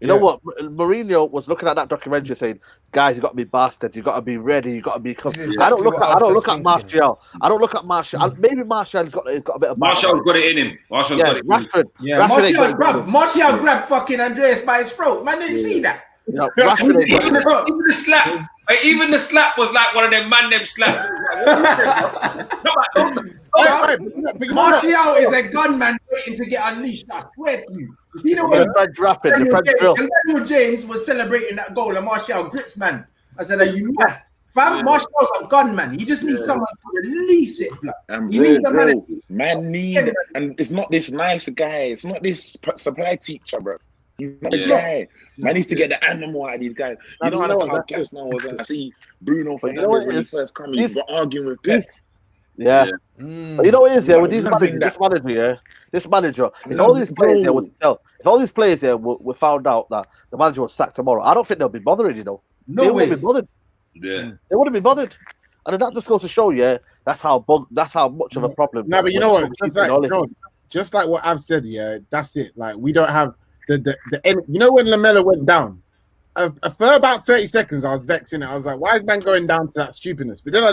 You know what? Mourinho was looking at that documentary saying, "Guys, you got to be bastards. You got to be ready. You got to be." I don't look at Martial. I don't look at Martial. Maybe Martial's got a bit of. Martial's got it in him. Martial's got it. Rashford. Yeah, Martial grabbed fucking Andreas by his throat. Man, didn't see that. Yeah, Rashford ain't got it. Even the slap. Even the slap was like one of them slaps. Martial is a gunman waiting to get unleashed. I swear to you. You see the way Daniel James was celebrating that goal and Martial grips, man. I said, are you mad? Fam, Martial's a gunman. He just needs someone to release it, blood. And man need, and it's not this nice guy. It's not this supply teacher, bro. He's not this guy. Man needs to get the animal out of these guys. You know how gas now was. I see Bruno Fernandes when he first come, he was arguing with Pep. Yeah. But you know what it is, yeah, with this manager, if all these players here would tell, if all these players here were found out that the manager was sacked tomorrow, I don't think they'll be bothering, you know. They wouldn't be bothered. Yeah. They wouldn't be bothered. And that just goes to show, yeah, that's how much of a problem. No, but you know what? Just like what I've said, yeah, that's it. Like, we don't have the you know when Lamella went down, for about 30 seconds I was vexing it. I was like, why is man going down to that stupidness? But then I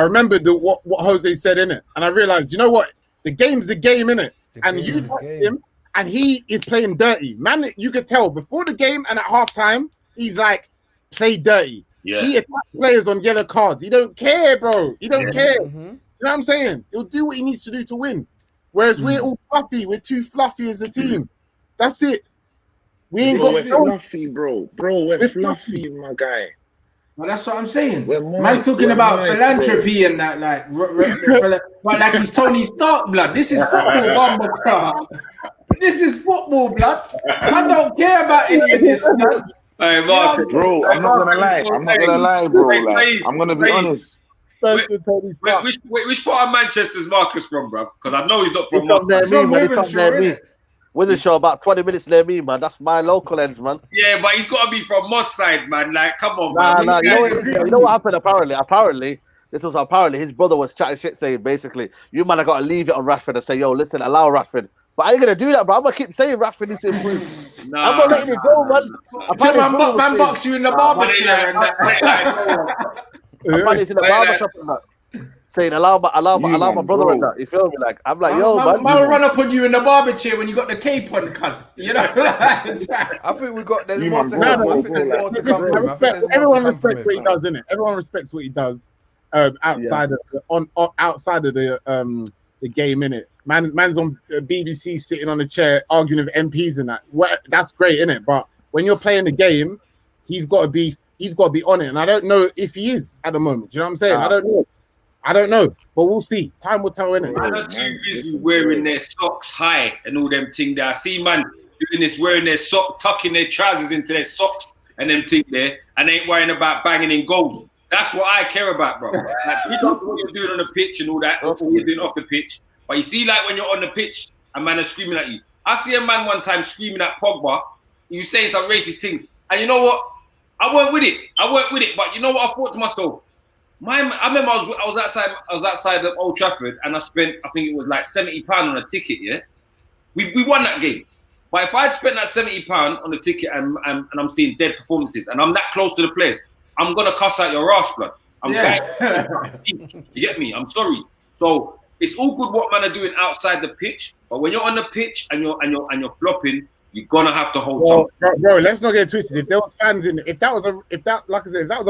remembered what Jose said in it, and I realized, you know what, the game's the game, innit? And you watch him and he is playing dirty, man. You could tell before the game and at halftime he's like, play dirty. He attacks players on yellow cards. He don't care, bro. He don't care. You know what I'm saying? He'll do what he needs to do to win. Whereas we're all fluffy. We're too fluffy as a team. That's it. We ain't got fluffy, bro. We're fluffy, my guy. Well, that's what I'm saying. Man's talking about philanthropy and that, like, but like he's Tony Stark, blood. This is football, Bumble. This is football, blood. I don't care about any of this, blood. Hey, Mark, bro, I'm not gonna lie, bro. Like, I'm gonna be honest. Which part of Manchester's Marcus from, bro? Because I know he's not from Manchester. Withenshaw, about 20 minutes near me, man. That's my local ends, man. Yeah, but he's got to be from Moss side, man. Like, come on, man. You know what happened? Apparently, his brother was chatting shit, saying basically, you man, I got to leave it on Rashford and say, yo, listen, allow Rashford. But I ain't gonna do that, bro. I'm gonna keep saying Rashford is improved. I'm not letting it go, man. Man box you in the barber chair and that. Apparently, it's in the barber shop and that. Saying allow my brother and that. You feel me? Like, I'm like, yo, man. I'll run up on you in the barber chair when you got the cape on, cuz. You know? I think we got, there's more to come. I think there's more to come from him. Everyone respects what he does, innit? Everyone respects what he does outside of the game, innit? Man's on BBC sitting on a chair arguing with MPs and that. That's great, innit? But when you're playing the game, he's got to be on it. And I don't know if he is at the moment. Do you know what I'm saying? I don't know, but we'll see. Time will tell, innit? Man are too busy wearing their socks high and all them things there. I see man doing this, wearing their sock, tucking their trousers into their socks and them things there, and ain't worrying about banging in goals. That's what I care about, bro. Like, you don't know what you're doing on the pitch and all that, or what you're doing off the pitch. But you see, like when you're on the pitch, a man is screaming at you. I see a man one time screaming at Pogba. He was saying some racist things, and you know what? I weren't with it. But you know what? I thought to myself. I remember I was outside of Old Trafford and I spent, I think it was like £70 on a ticket, yeah? We won that game. But if I'd spent that £70 on the ticket and I'm seeing dead performances and I'm that close to the players, I'm going to cuss out your ass, blood. You get me? I'm sorry. So it's all good what man are doing outside the pitch, but when you're on the pitch and you're flopping, you're gonna have to hold something. Bro, let's not get twisted. If there was fans in, if that was a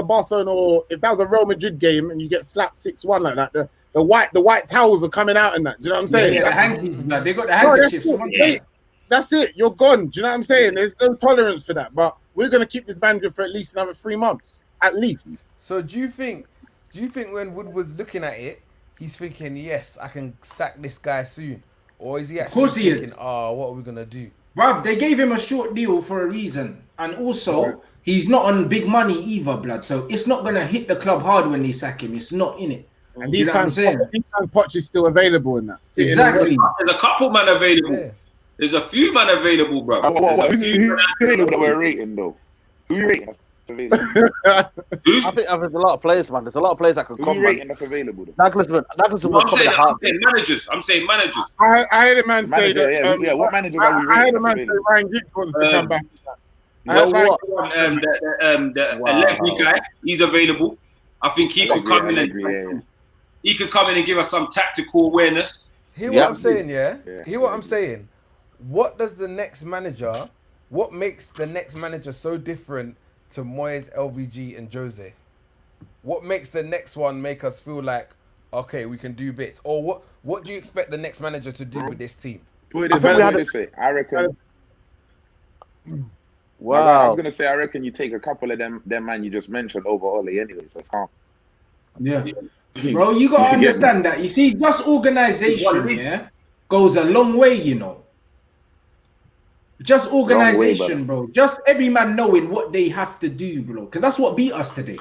Barcelona or if that was a Real Madrid game and you get slapped 6-1 like that, the white towels are coming out and that. Do you know what I'm saying? Yeah, the hankies, they got the handkerchiefs. That's it. You're gone. Do you know what I'm saying? There's no tolerance for that. But we're gonna keep this manager for at least another 3 months, at least. So do you think when Woodward's looking at it, he's thinking, yes, I can sack this guy soon, or is he actually thinking, what are we gonna do? Bruv, they gave him a short deal for a reason. And also, he's not on big money either, blood. So it's not going to hit the club hard when they sack him. It's not in it. And these times Poch is still available in that. Exactly. There's a couple man available. Yeah. There's a few man available, bro. Who that we're rating, though? Who you rating? available. I think there's a lot of players, man. There's a lot of players that can Who come. you rating that's available? Nagelsmann I'm saying managers. I'm saying managers. I heard a man say Manager, that. yeah, what manager are we I heard rating a that's man say available? Ryan Giggs wants to come back. The Allegri guy, he's available. I think he could come in and he could come in and give us some tactical awareness. Hear what I'm saying, yeah? Hear what I'm saying. What does the next manager? What makes the next manager so different to Moyes, LVG, and Jose? What makes the next one make us feel like, okay, we can do bits? Or what do you expect the next manager to do with this team? Put it this way. I reckon. Wow. I was gonna say, I reckon you take a couple of them man you just mentioned over Ole anyway, so it's calm. Yeah. Bro, you gotta understand that. You see, just organization, goes a long way, you know. Just organization, bro. Just every man knowing what they have to do, bro. Because that's what beat us today.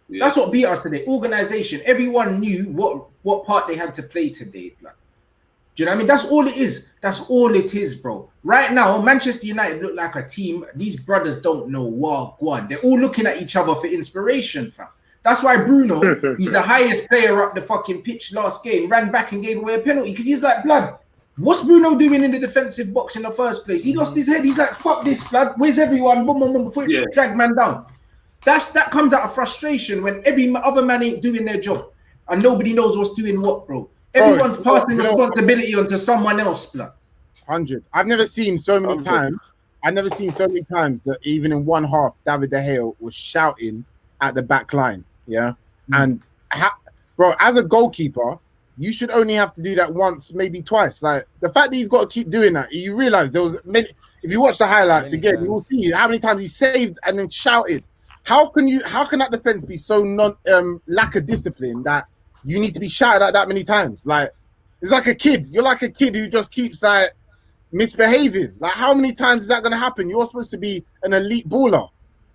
Yeah. That's what beat us today. Organization. Everyone knew what part they had to play today. Like, do you know what I mean? That's all it is. That's all it is, bro. Right now, Manchester United look like a team. These brothers don't know what one. They're all looking at each other for inspiration, fam. That's why Bruno, who's the highest player up the fucking pitch last game, ran back and gave away a penalty because he's like, blood, what's Bruno doing in the defensive box in the first place? He lost his head. He's like, fuck this, blood. Where's everyone? Boom, boom, boom, before he drag man down. That comes out of frustration when every other man ain't doing their job and nobody knows what's doing what, bro. Everyone's passing responsibility onto someone else, blood. 100. I've never seen so many times. I've never seen so many times that even in one half, David De Gea was shouting at the back line. Yeah. And bro, as a goalkeeper, you should only have to do that once, maybe twice. Like the fact that he's got to keep doing that, you realize there was many. If you watch the highlights again, you will see how many times he saved and then shouted. How can that defense be so lack of discipline that you need to be shouted at that many times? Like it's like a kid. You're like a kid who just keeps like misbehaving. Like how many times is that going to happen? You're supposed to be an elite baller.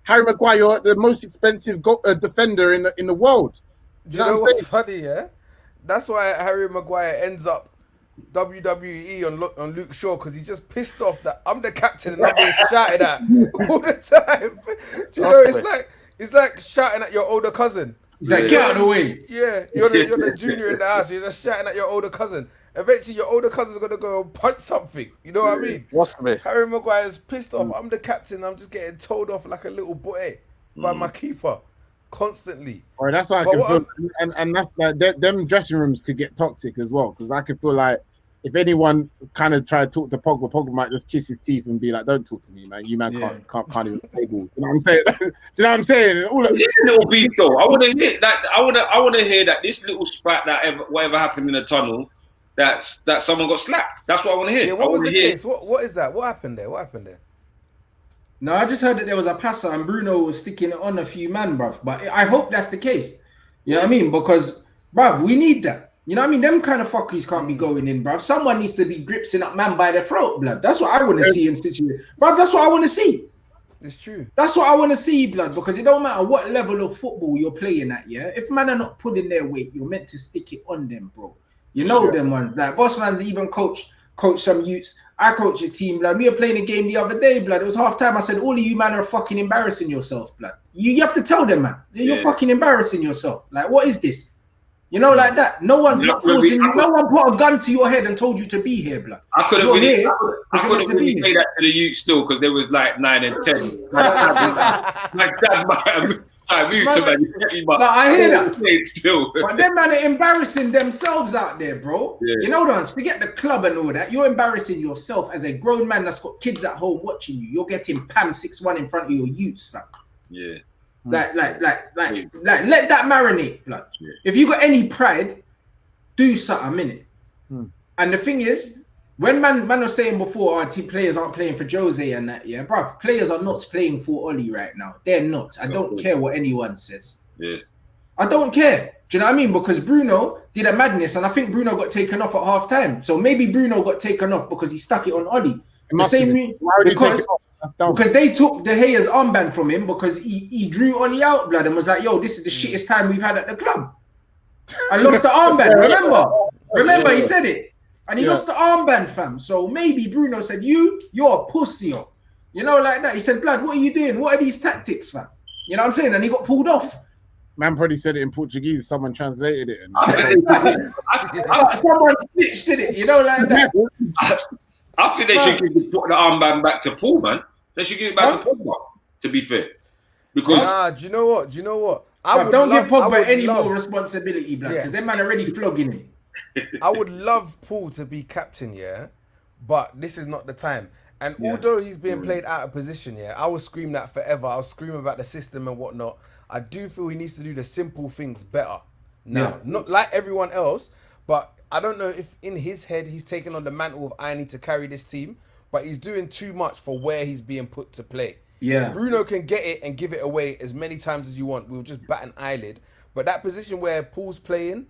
Harry Maguire, the most expensive defender in the world. Do you know what's funny, yeah? That's why Harry Maguire ends up WWE on Luke Shaw, because he's just pissed off that I'm the captain and I'm being shouted at all the time. Do you know, it's like shouting at your older cousin. He's like, get out of the way. Yeah, you're the junior in the house. You're just shouting at your older cousin. Eventually, your older cousin's gonna go and punch something. You know what I mean? What's me? Harry Maguire's pissed off. I'm the captain. I'm just getting told off like a little boy by my keeper constantly. Or that's why I can feel, and that's like them dressing rooms could get toxic as well, because I could feel like if anyone kind of tried to talk to Pogba might just kiss his teeth and be like, "Don't talk to me, man. You man can't even play ball." You know what I'm saying? Do you know what I'm saying? And all of this little beef though. I want to hear that. I want to hear that this little spat whatever happened in the tunnel, that someone got slapped. That's what I want to hear. Yeah, what was the case? What is that? What happened there? No, I just heard that there was a passer and Bruno was sticking it on a few man, bruv. But I hope that's the case. You know what I mean? Because, bruv, we need that. You know what I mean? Them kind of fuckers can't be going in, bruv. Someone needs to be gripsing up man by the throat, blood. That's what I want to see in situations. Bruv, that's what I want to see. It's true. That's what I want to see, blood, because it don't matter what level of football you're playing at, yeah? If man are not putting their weight, you're meant to stick it on them, bro. You know them ones. Like, boss man's even coach some youths. I coach a team, blood. We were playing a game the other day, blood. It was half time. I said, all of you, man, are fucking embarrassing yourself, blood. You have to tell them, man. You're fucking embarrassing yourself. Like, what is this? You know, like that. No one's not forcing. No one put a gun to your head and told you to be here, blood. I couldn't really say that to the youth still, because there was like 9 and 10. Like that. I hear that. Still. But them man are embarrassing themselves out there, bro. Yeah. You know what? Forget the club and all that. You're embarrassing yourself as a grown man that's got kids at home watching you. You're getting Pam 6-1 in front of your youths, fam. Yeah. Like, let that marinate, blood. Yeah. If you got any pride, do something, innit? And the thing is, when man was saying before, our team players aren't playing for Jose and that, yeah, bruv, players are not playing for Oli right now. They're not. I don't care what anyone says. Yeah. I don't care. Do you know what I mean? Because Bruno did a madness, and I think Bruno got taken off at half time. So maybe Bruno got taken off because he stuck it on Oli. Because they took De Gea's armband from him because he drew Oli out, blood, and was like, yo, this is the shittest time we've had at the club. I lost the armband, remember? He said it. And he lost the armband, fam. So maybe Bruno said, you're a pussy, yo. You know, like that. He said, blood, what are you doing? What are these tactics, fam? You know what I'm saying? And he got pulled off. Man probably said it in Portuguese. Someone translated it. And someone snitched in it, you know, like that. I think they should give the armband back to Paul, man. They should give it back to Pogba, to be fair. Because do you know what? Don't give Pogba any more responsibility, blood, because them man already flogging him. I would love Paul to be captain, yeah, but this is not the time. And although he's being played out of position, yeah, I will scream that forever. I'll scream about the system and whatnot. I do feel he needs to do the simple things better. Now, not like everyone else, but I don't know if in his head he's taken on the mantle of I need to carry this team, but he's doing too much for where he's being put to play. Yeah. Bruno can get it and give it away as many times as you want. We'll just bat an eyelid. But that position where Paul's playing,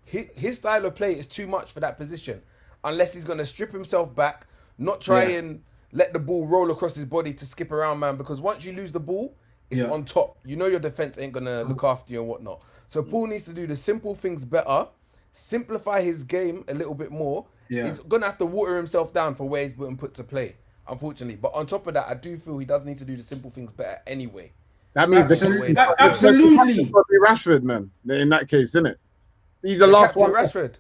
his style of play is too much for that position. Unless he's going to strip himself back, not try and let the ball roll across his body to skip around, man. Because once you lose the ball, it's on top. You know your defense ain't going to look after you and whatnot. So Paul needs to do the simple things better, simplify his game a little bit more. He's going to have to water himself down for where he's been put to play, unfortunately. But on top of that, I do feel he does need to do the simple things better anyway. That means absolutely Rashford, man. In that case, isn't it? He's the last one. Rashford.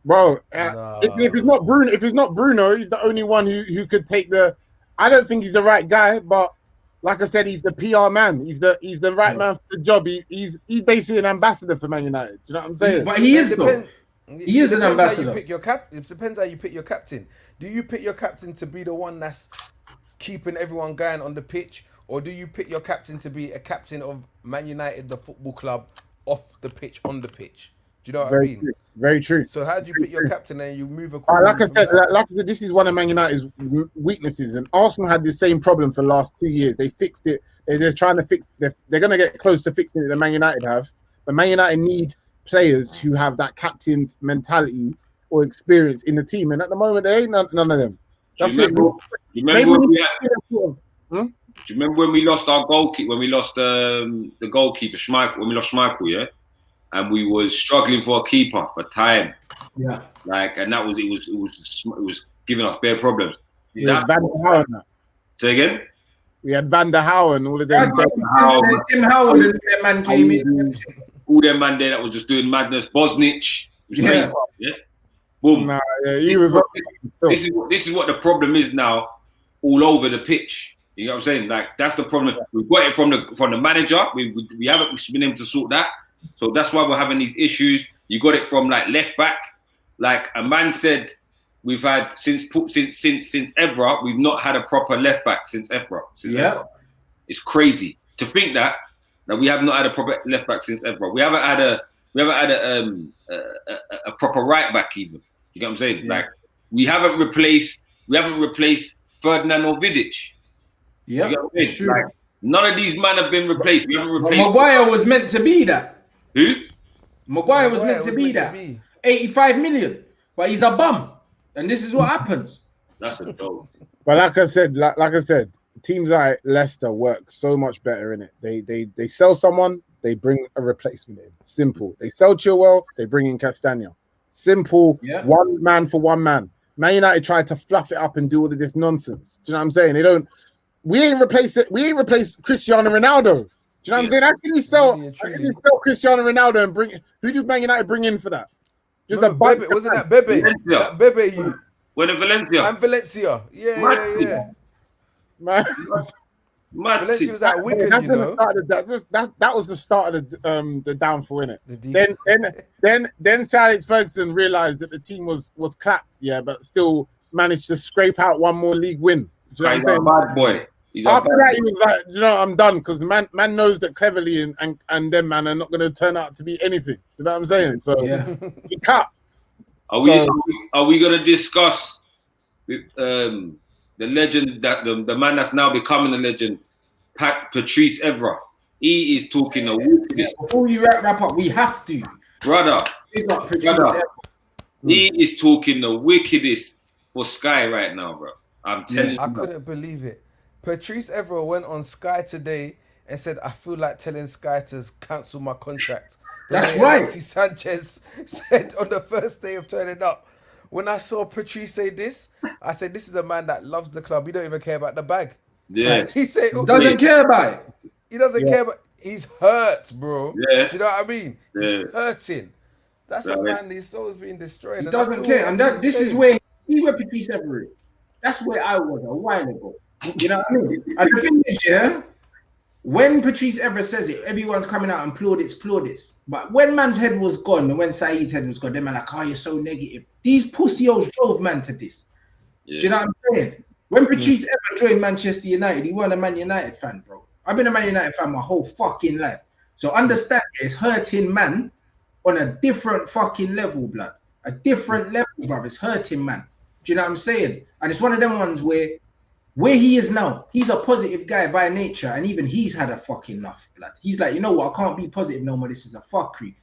Bro, if it's not Bruno, he's the only one who could take the. I don't think he's the right guy, but like I said, he's the PR man. He's the right man for the job. He's basically an ambassador for Man United. Do you know what I'm saying? But he is though. He is an ambassador. It depends how you pick your captain. Do you pick your captain to be the one that's keeping everyone going on the pitch, or do you pick your captain to be a captain of Man United, the football club, off the pitch, on the pitch? Do you know what I mean? True. Very true. So how do you pick your captain and you move like I said, this is one of Man United's weaknesses, and Arsenal had the same problem for the last 2 years. They fixed it. They're trying to fix. They're going to get close to fixing it than Man United have, but Man United need players who have that captain's mentality or experience in the team, and at the moment there ain't none of them. That's it. Do you remember when we lost our goalkeeper? When we lost the goalkeeper, Schmeichel. When we lost Schmeichel, yeah. And we was struggling for a keeper for time. Yeah. And that was it was giving us bare problems. Yeah, Van der Houwen. Say again? We had Van der Houwen, all of them. Tim Howard and that man came in. All them man there that was just doing madness. Bosnich. Yeah. Boom. Nah, he was this is what the problem is now all over the pitch. You know what I'm saying? Like that's the problem. We've got it from the manager. We haven't been able to sort that. So that's why we're having these issues. You got it from like left back. Like a man said, we've had since Evra, we've not had a proper left back since Evra. Evra. It's crazy to think that we have not had a proper left back since Evra. We haven't had a proper right back even. You get what I'm saying? Yeah. Like we haven't replaced Ferdinand or Vidic. Yeah, you get what like, none of these men have been replaced. We haven't replaced. Maguire was meant to be that. Who? Maguire was meant to be that. 85 million, but he's a bum, and this is what happens. That's a dope. But like I said, teams like Leicester work so much better in it. They sell someone, they bring a replacement in. Simple. They sell Chilwell, they bring in Castagna. Simple. Yeah. One man for one man. Man United tried to fluff it up and do all of this nonsense. Do you know what I'm saying? They don't. We ain't replaced Cristiano Ronaldo. Do you know what I'm saying? How can you sell Cristiano Ronaldo and bring? Who did Man United bring in for that? Just a Bebe, wasn't that Bebe? That Bebe, you. When in Valencia. And Valencia. Yeah. Man. Valencia was at Wigan, you know. That was the start of the downfall, innit? Then Sir Alex Ferguson realised that the team was clapped, but still managed to scrape out one more league win. Do you know what I'm saying? Bad boy. After that, he was like, I'm done because the man knows that Cleverly and them man are not going to turn out to be anything. You know what I'm saying? So he cut. Are we going to discuss the legend that the man that's now becoming a legend, Patrice Evra? He is talking the wickedest. Before you wrap up, we have to, brother. He is talking the wickedest for Sky right now, bro. I'm telling you. I couldn't believe it. Patrice Evra went on Sky today and said, I feel like telling Sky to cancel my contract. That's right. Alexis Sanchez said on the first day of turning up. When I saw Patrice say this, I said, this is a man that loves the club. He don't even care about the bag. Yeah. He said, doesn't care about it. He doesn't care, but he's hurt, bro. Yeah. Do you know what I mean? He's Yeah. hurting. That's a man. His soul's being destroyed. He and doesn't care, and this is where Patrice Evra is. That's where I was a while ago. You know what I mean? And the thing is, yeah, when Patrice Evra says it, everyone's coming out and plaudits. But when man's head was gone, and when Saeed's head was gone, them man like, oh, you're so negative. These pussios drove man to this. Yeah. Do you know what I'm saying? When Patrice Evra joined Manchester United, he wasn't a Man United fan, bro. I've been a Man United fan my whole fucking life. So understand it's hurting man on a different fucking level, blood. A different level, bro. It's hurting man. Do you know what I'm saying? And it's one of them ones where he is now, he's a positive guy by nature, and even he's had a fucking enough, blood. He's like, you know what? I can't be positive no more. This is a fuckery.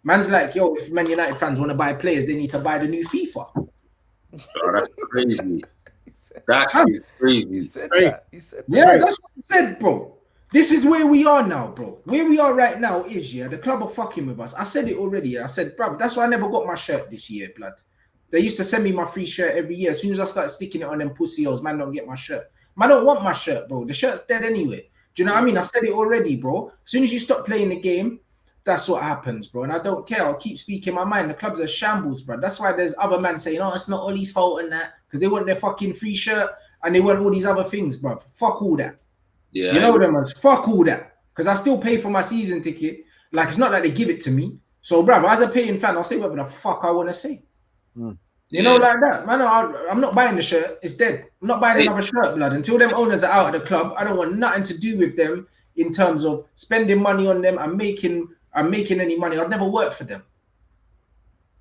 Man's like, yo, if Man United fans want to buy players, they need to buy the new FIFA. Oh, that's crazy. That is crazy. He said that. Yeah, that's what he said, bro. This is where we are now, bro. Where we are right now is, yeah, the club are fucking with us. I said it already. I said, bro, that's why I never got my shirt this year, blood. They used to send me my free shirt every year. As soon as I start sticking it on them pussios, man, don't get my shirt. Man, don't want my shirt, bro. The shirt's dead anyway. Do you know what I mean? I said it already, bro. As soon as you stop playing the game, that's what happens, bro. And I don't care. I'll keep speaking my mind. The club's a shambles, bro. That's why there's other men saying, oh, it's not Ollie's fault and that, because they want their fucking free shirt and they want all these other things, bro. Fuck all that. Yeah. You know them, man. Fuck all that. Because I still pay for my season ticket. Like, it's not like they give it to me. So, bro, as a paying fan, I'll say whatever the fuck I want to say. You know, like that. Man, I'm not buying the shirt. It's dead. I'm not buying another shirt, blood. Until them owners are out of the club, I don't want nothing to do with them in terms of spending money on them and making any money. I'd never work for them.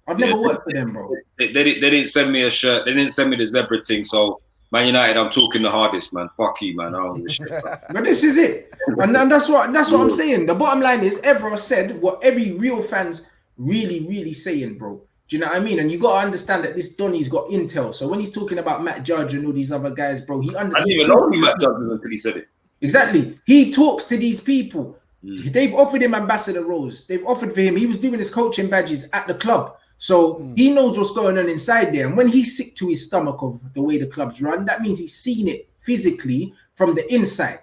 I'd never work for them, bro. They didn't send me a shirt. They didn't send me the zebra thing. So, Man United, I'm talking the hardest, man. Fuck you, man. I don't give a shit. But this is it. And that's what I'm saying. The bottom line is, Evra said what every real fan's really saying, bro. Do you know what I mean? And you got to understand that this Donny's got intel. So when he's talking about Matt Judge and all these other guys, bro, I didn't even know who Matt Judge was until he said it. Exactly. He talks to these people. They've offered him ambassador roles. They've offered for him. He was doing his coaching badges at the club. So he knows what's going on inside there. And when he's sick to his stomach of the way the club's run, that means he's seen it physically from the inside.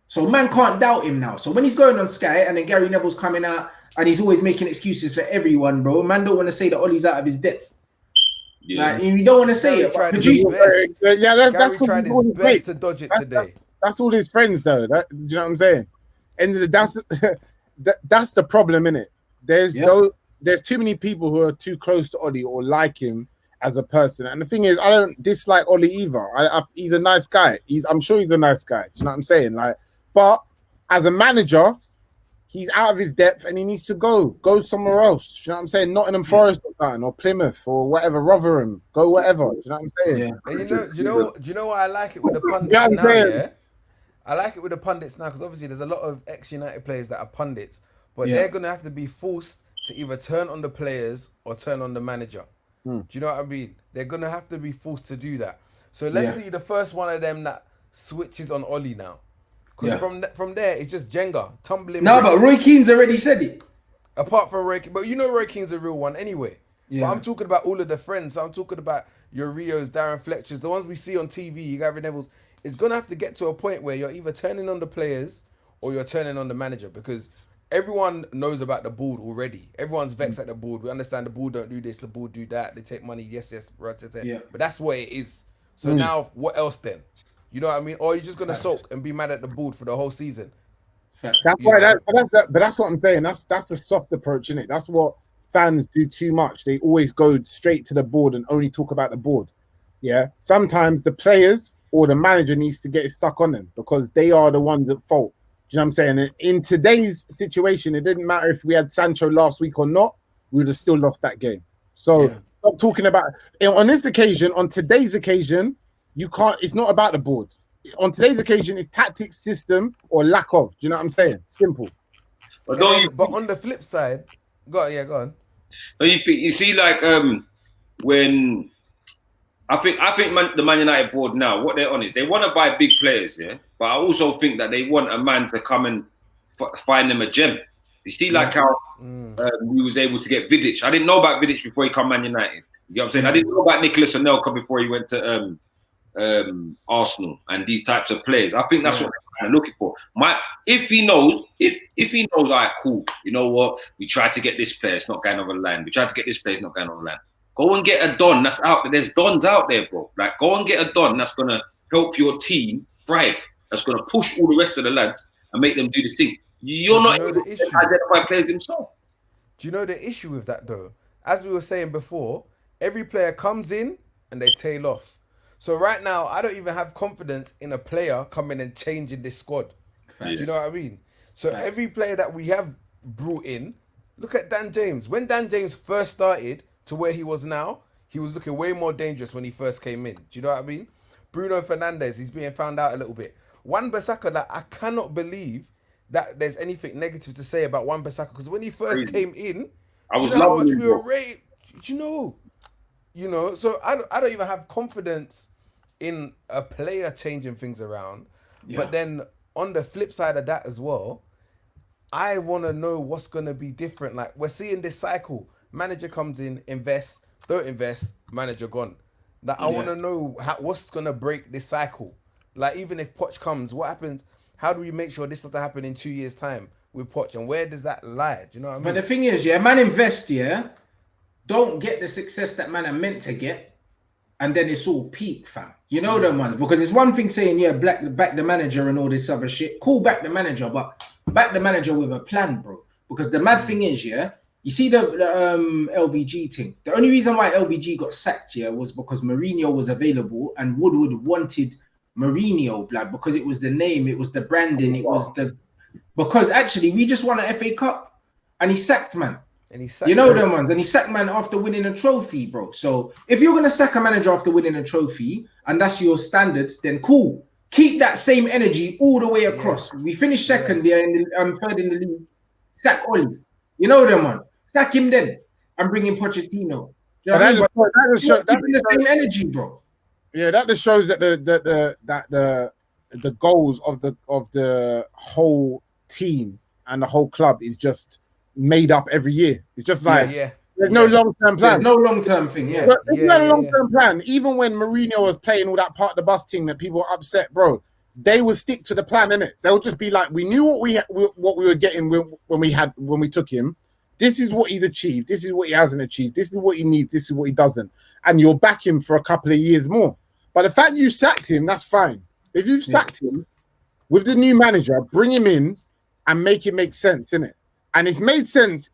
So man can't doubt him now. So when he's going on Sky and then Gary Neville's coming out and he's always making excuses for everyone, bro, man don't want to say that Ollie's out of his depth. Yeah. Like, you don't want to say it. But yeah, that's tried his best to dodge it today. That's all his friends, though. Do you know what I'm saying? And that's the problem, innit? There's too many people who are too close to Ollie or like him as a person. And the thing is, I don't dislike Ollie either. He's a nice guy. I'm sure he's a nice guy. Do you know what I'm saying? Like, but as a manager, he's out of his depth and he needs to go somewhere else. Do you know what I'm saying? Nottingham Forest or something, or Plymouth or whatever, Rotherham, go whatever. Do you know what I'm saying? Yeah. And do you know why I like it with the pundits now? Yeah, I like it with the pundits now because obviously there's a lot of ex-United players that are pundits, but they're gonna have to be forced to either turn on the players or turn on the manager. Do you know what I mean? They're gonna have to be forced to do that. So let's see the first one of them that switches on Ollie now. Because from there, it's just Jenga, tumbling. No, but Roy Keane's already said it. Apart from Roy Keane. But you know Roy Keane's a real one anyway. Yeah. But I'm talking about all of the friends. So I'm talking about your Rios, Darren Fletchers, the ones we see on TV, Gary Neville's. It's going to have to get to a point where you're either turning on the players or you're turning on the manager because everyone knows about the board already. Everyone's vexed at the board. We understand the board don't do this, the board do that. They take money, yes, right. But that's what it is. So now, what else then? You know what I mean? Or you're just gonna sulk and be mad at the board for the whole season. That's why. But that's what I'm saying. That's a soft approach, isn't it? That's what fans do too much. They always go straight to the board and only talk about the board. Yeah. Sometimes the players or the manager needs to get stuck on them because they are the ones at fault. Do you know what I'm saying? In today's situation, it didn't matter if we had Sancho last week or not. We would have still lost that game. So stop talking about on this occasion. On today's occasion. You can't, it's not about the board. On today's occasion, it's tactics, system, or lack of. Do you know what I'm saying? Simple. But on the flip side, go on. Don't you think, you see, like, when I think the Man United board now, what they're on is they want to buy big players, yeah? But I also think that they want a man to come and find them a gem. You see, like how we was able to get Vidic. I didn't know about Vidic before he come Man United. You know what I'm saying? I didn't know about Nicolas Anelka before he went to Arsenal and these types of players. I think that's what kind of looking for. If he knows, all right, cool. You know what? We tried to get this player, it's not going over the line. We tried to get this player, it's not going over the line. Go and get a Don that's out there. There's Dons out there, bro. Like, go and get a Don that's gonna help your team thrive. That's gonna push all the rest of the lads and make them do this thing. You're not able to identify players himself. Do you know the issue with that though? As we were saying before, every player comes in and they tail off. So right now, I don't even have confidence in a player coming and changing this squad. Do you know what I mean? So every player that we have brought in, look at Dan James. When Dan James first started to where he was now, he was looking way more dangerous when he first came in. Do you know what I mean? Bruno Fernandes, he's being found out a little bit. Wan-Bissaka, like, I cannot believe that there's anything negative to say about Wan-Bissaka, because when he first came in, I was how much loving we were rated. You know. So I don't even have confidence in a player changing things around. Yeah. But then on the flip side of that as well, I want to know what's going to be different. Like, we're seeing this cycle. Manager comes in, invests, don't invest, manager gone. Like, I want to know what's going to break this cycle. Like, even if Poch comes, what happens? How do we make sure this doesn't happen in 2 years' time with Poch? And where does that lie? Do you know what I mean? But the thing is, man invest, don't get the success that man are meant to get, and then it's all peak, fam. You know them ones, because it's one thing saying, back the manager and all this other shit. Cool, back the manager, but back the manager with a plan, bro. Because the mad thing is, you see the LVG thing. The only reason why LVG got sacked, was because Mourinho was available and Woodward wanted Mourinho, blood, because it was the name, it was the branding, because actually we just won an FA Cup and he sacked man. And he sacked them ones, and he sacked man after winning a trophy, bro. So if you're gonna sack a manager after winning a trophy and that's your standards, then cool. Keep that same energy all the way across. We finished second there and third in the league. Sack Oli. You know them one. Sack him then and bring in Pochettino. You know that just the same energy, bro. Yeah, that just shows that the goals of the whole team and the whole club is just made up every year. It's just like there's no long-term plan. There's no long-term thing. There's no long-term plan. Even when Mourinho was playing all that part of the bus thing that people were upset, bro, they would stick to the plan, innit? They'll just be like, we knew what we were getting when we took him. This is what he's achieved. This is what he hasn't achieved. This is what he needs. This is what he doesn't. And you'll back him for a couple of years more. But the fact you sacked him, that's fine. If you've sacked him with the new manager, bring him in and make it make sense, innit? And it's made sense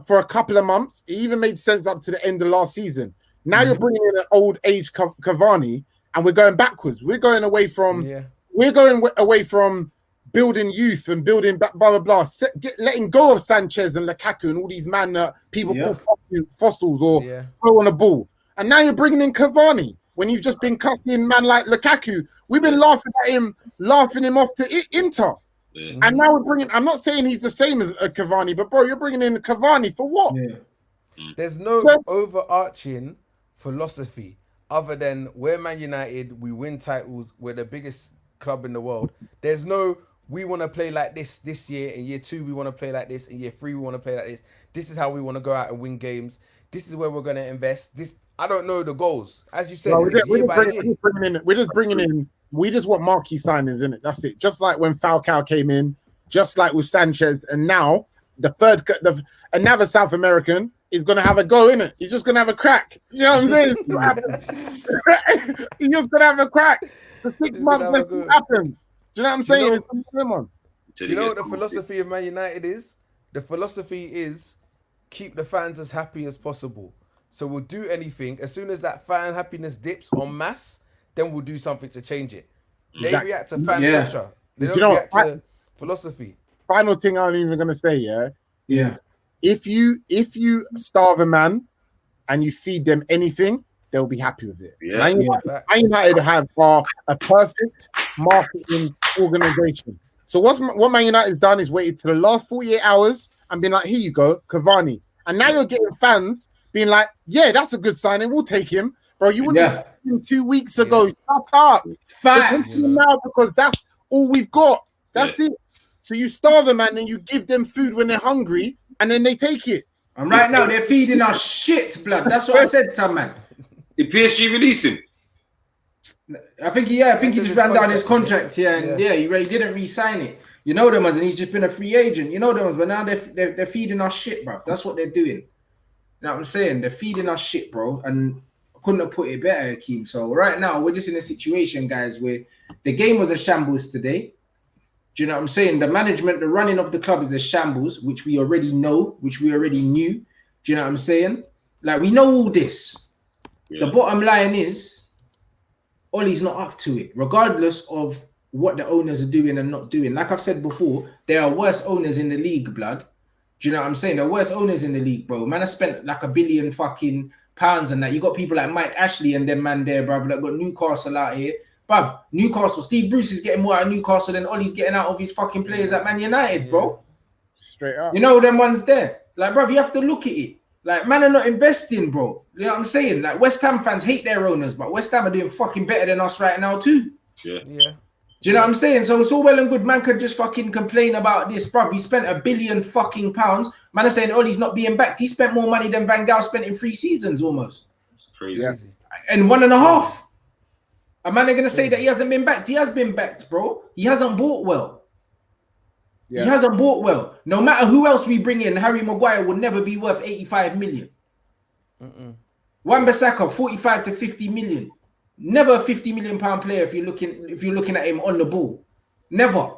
for a couple of months. It even made sense up to the end of last season. Now you're bringing in an old age Cavani, and we're going backwards. We're going away from building youth and building blah blah blah. Letting go of Sanchez and Lukaku and all these man that people call fossils or throw on a ball. And now you're bringing in Cavani when you've just been cussing man like Lukaku. We've been laughing him off to Inter. Yeah. And now we're bringing. I'm not saying he's the same as Cavani, but bro, you're bringing in Cavani for what? Yeah. There's no overarching philosophy other than we're Man United. We win titles. We're the biggest club in the world. There's no. We want to play like this year. In year 2, we want to play like this. In year 3, we want to play like this. This is how we want to go out and win games. This is where we're going to invest. I don't know the goals. As you said, we're just bringing in. We just want marquee signings in it. That's it. Just like when Falcao came in, just like with Sanchez, and now another South American is going to have a go in it. He's just going to have a crack. You know what I'm saying? He's just going to have a crack. For 6 months, what happens. Do you know what I'm saying? Do you know what the philosophy of Man United is? The philosophy is keep the fans as happy as possible. So we'll do anything. As soon as that fan happiness dips en masse, then we'll do something to change it. They react to fan pressure. They don't react to philosophy. Final thing I'm even going to say, is if you starve a man and you feed them anything, they'll be happy with it. Yeah. Man United have a perfect marketing organization. So what Man United's done is waited to the last 48 hours and been like, here you go, Cavani. And now you're getting fans being like, yeah, that's a good signing. We'll take him. Bro, you wouldn't have him 2 weeks ago. Shut up. Facts. Now because that's all we've got. That's it. So you starve them and then you give them food when they're hungry and then they take it. And right now they're feeding us shit, blood. That's what I said to man. Did PSG release him? I think he just ran down his contract, and he didn't re-sign it. You know them ones, and he's just been a free agent. You know them ones, but now they're feeding us shit, bro. That's what they're doing. You know what I'm saying? They're feeding us shit, bro. And I couldn't have put it better, Hakeem. So right now we're just in a situation, guys, where the game was a shambles today. Do you know what I'm saying? The management, the running of the club is a shambles, which we already know, which we already knew. Do you know what I'm saying? Like, we know all this. Yeah. The bottom line is, Ollie's not up to it, regardless of what the owners are doing and not doing. Like I've said before, there are worse owners in the league, blood. Do you know what I'm saying? There are worse owners in the league, bro. Man, I spent like £1 billion fucking pounds and that. You got people like Mike Ashley and them man there, bruv, that got Newcastle out here. Bruv, Newcastle, Steve Bruce is getting more out of Newcastle than Ollie's getting out of his fucking players at Man United, bro. Straight up. You know them ones there. Like, bruv, you have to look at it. Like, man are not investing, bro. You know what I'm saying? Like, West Ham fans hate their owners, but West Ham are doing fucking better than us right now too. Yeah. Do you know what I'm saying? So it's all well and good. Man could just fucking complain about this, bruv. He spent £1 billion fucking pounds. Man are saying, oh, he's not being backed. He spent more money than Van Gaal spent in 3 seasons almost. It's crazy. Yeah. And 1.5. A man are going to say that he hasn't been backed. He has been backed, bro. He hasn't bought well. Yeah. He hasn't bought well. No matter who else we bring in, Harry Maguire will never be worth 85 million. Wan-Bissaka, 45 to 50 million. Never a 50 million pound player if you're looking at him on the ball. Never.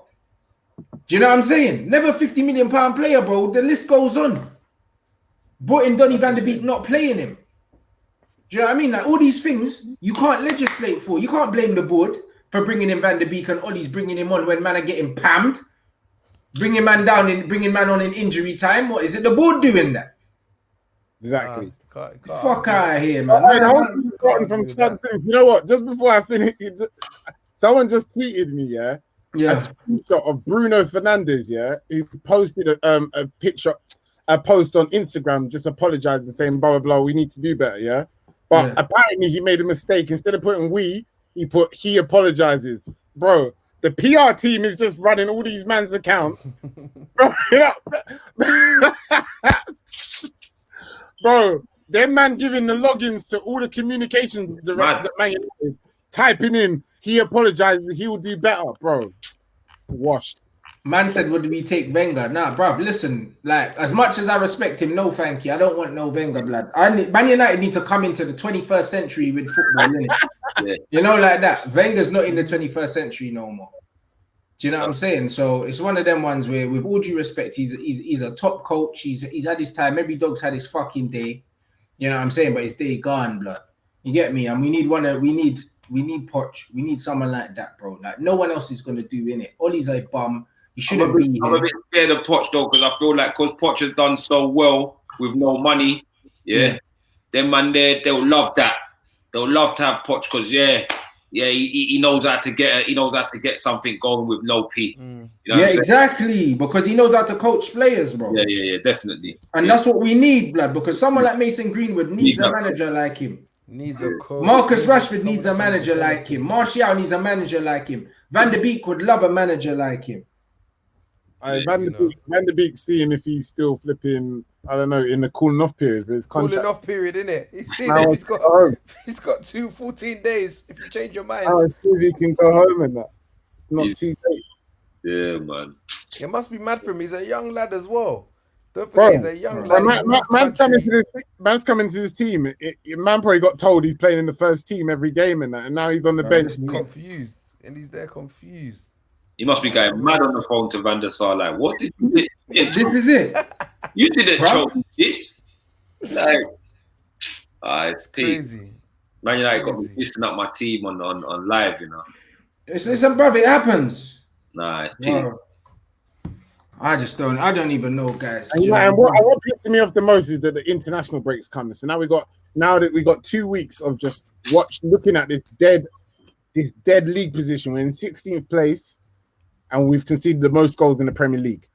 Do you know what I'm saying? Never a 50 million pound player, bro. The list goes on. Brought in Donny van der Beek, not playing him. Do you know what I mean? Like, all these things you can't legislate for. You can't blame the board for bringing in Van der Beek and Ollie's bringing him on when man are getting pammed. Bringing man on in injury time. What is it? The board doing that? Exactly. Fuck out of here, man. You know what? Just before I finish, someone just tweeted me, a screenshot of Bruno Fernandes, who posted a picture, a post on Instagram, just apologizing, saying blah blah blah. We need to do better, But apparently he made a mistake. Instead of putting we, he put he apologizes, bro. The PR team is just running all these man's accounts. Bro, them man giving the logins to all the communication directors that man typing in, he apologizes, he will do better, bro. Washed. Man said, would we take Wenger? Nah, bruv, listen, like, as much as I respect him, no thank you. I don't want no Wenger, blood. Man United need to come into the 21st century with football, innit? You know, like that. Wenger's not in the 21st century no more. Do you know what I'm saying? So it's one of them ones where, with all due respect, he's a top coach. He's had his time. Every dog's had his fucking day. You know what I'm saying? But his day gone, blood. You get me? And we need Poch. We need someone like that, bro. Like, no one else is gonna do in it. Ollie's a bum. He shouldn't be. I'm a bit scared of Poch though, because I feel like because Poch has done so well with no money, them man there, they'll love that. They'll love to have Poch because he knows how to get he knows how to get something going with no P. You know exactly, because he knows how to coach players, bro. Yeah, definitely. And that's what we need, blood. Because someone like Mason Greenwood needs a manager like him. Needs a coach. Marcus Rashford needs a manager like him. Martial needs a manager like him. Van der Beek would love a manager like him. Van der Beek seeing if he's still flipping, I don't know, in the cooling off period for his contract. Cooling off period, innit? He's seen he's got 14 days. If you change your mind, I suppose he can go home and that. Not too late. Yeah, man. It must be mad for him. He's a young lad as well. Don't forget, he's a young lad. Man's coming to this team. Man probably got told he's playing in the first team every game and that, and now he's on the bench. He's confused, and he's there confused. He must be going mad on the phone to Van der Sar. Like, what did you do? This is it. You didn't choke this. Like, it's crazy. Man United got me boosting up my team on live, you know. Listen, bro, it happens. Nah, it's peak. I don't even know, guys. And what pisses me off the most is that the international break's coming. So now that we got 2 weeks of just looking at this dead league position. We're in 16th place. And we've conceded the most goals in the Premier League.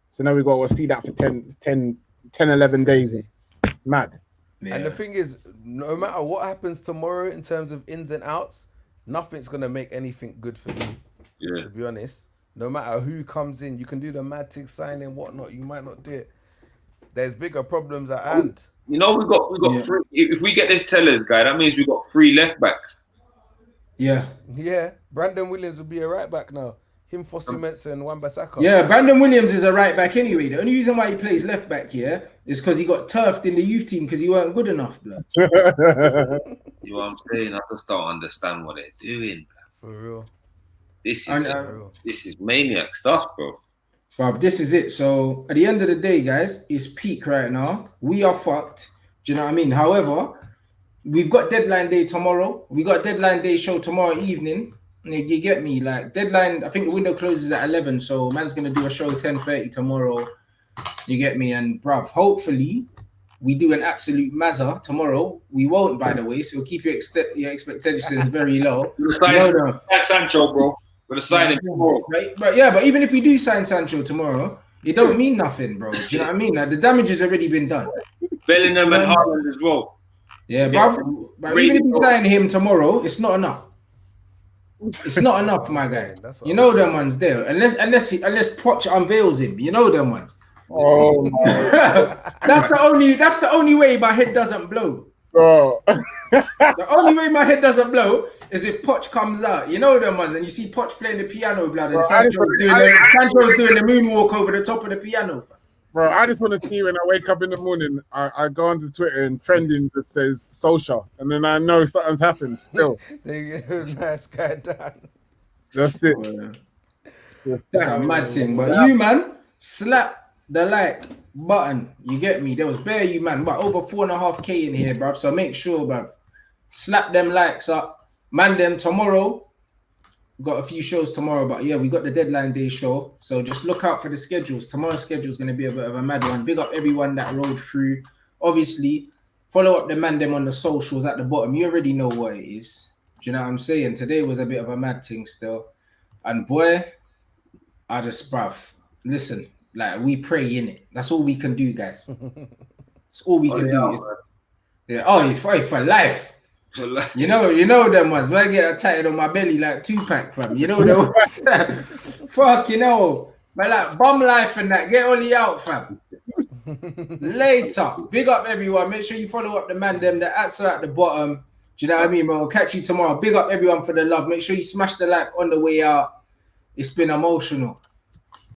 So now we've got to see that for 10, 11 days. Mad. Yeah. And the thing is, no matter what happens tomorrow in terms of ins and outs, nothing's going to make anything good for you, to be honest. No matter who comes in, you can do the mad tick signing, whatnot. You might not do it. There's bigger problems at hand. You know, we got 3. If we get this Tellers guy, that means we got 3 left backs. Yeah. Yeah, Brandon Williams will be a right back now. Him, Fosu Mensah and Wan-Bissaka. Yeah, Brandon Williams is a right back anyway. The only reason why he plays left back here is because he got turfed in the youth team because he weren't good enough, blood. You know what I'm saying? I just don't understand what they're doing. For real. This is maniac stuff, bro. Bruv, this is it. So at the end of the day, guys, it's peak right now. We are fucked. Do you know what I mean? However, we've got deadline day tomorrow. We got deadline day show tomorrow evening. You get me? Like deadline, I think the window closes at 11. So man's gonna do a show 10:30 tomorrow. You get me? And bruv, hopefully we do an absolute mazza tomorrow. We won't, by the way. So keep your expectations very low. Sancho, bro. We're signing tomorrow. But even if we do sign Sancho tomorrow, it don't mean nothing, bro. Do you know what I mean? Like the damage has already been done. Bellingham and Haaland as well. Yeah, bro. But even if we sign him tomorrow, it's not enough. It's not enough, my guy. You know them ones there. Unless Poch unveils him. You know them ones. Oh my. That's the only way my head doesn't blow. Bro. The only way my head doesn't blow is if Poch comes out. You know them ones, and you see Poch playing the piano, blood, and Sancho's doing the moonwalk over the top of the piano. Bro, I just want to see when I wake up in the morning, I go onto Twitter and trending that says social, and then I know something's happened still. There you go, nice guy down. That's it. It's a mad thing. But you, man, slap the like button. You get me? There was bare you, man, but over 4.5K in here, bruv. So make sure, bruv, slap them likes up. Man, them tomorrow. Got a few shows tomorrow, but yeah, we got the deadline day show. So just look out for the schedules. Tomorrow's schedule is going to be a bit of a mad one. Big up everyone that rode through. Obviously, follow up the man them on the socials at the bottom. You already know what it is. Do you know what I'm saying? Today was a bit of a mad thing still. And boy, I just, bruv, listen, like we pray in it. That's all we can do, guys. That's all we can do. For life. You know them ones. When I get tatted on my belly like Tupac, fam. You know them ones. Fuck, you know. But like bum life and that. Get Ollie out, fam. Later. Big up everyone. Make sure you follow up the man them. The ads are at the bottom. Do you know what I mean, bro? I'll catch you tomorrow. Big up everyone for the love. Make sure you smash the like on the way out. It's been emotional.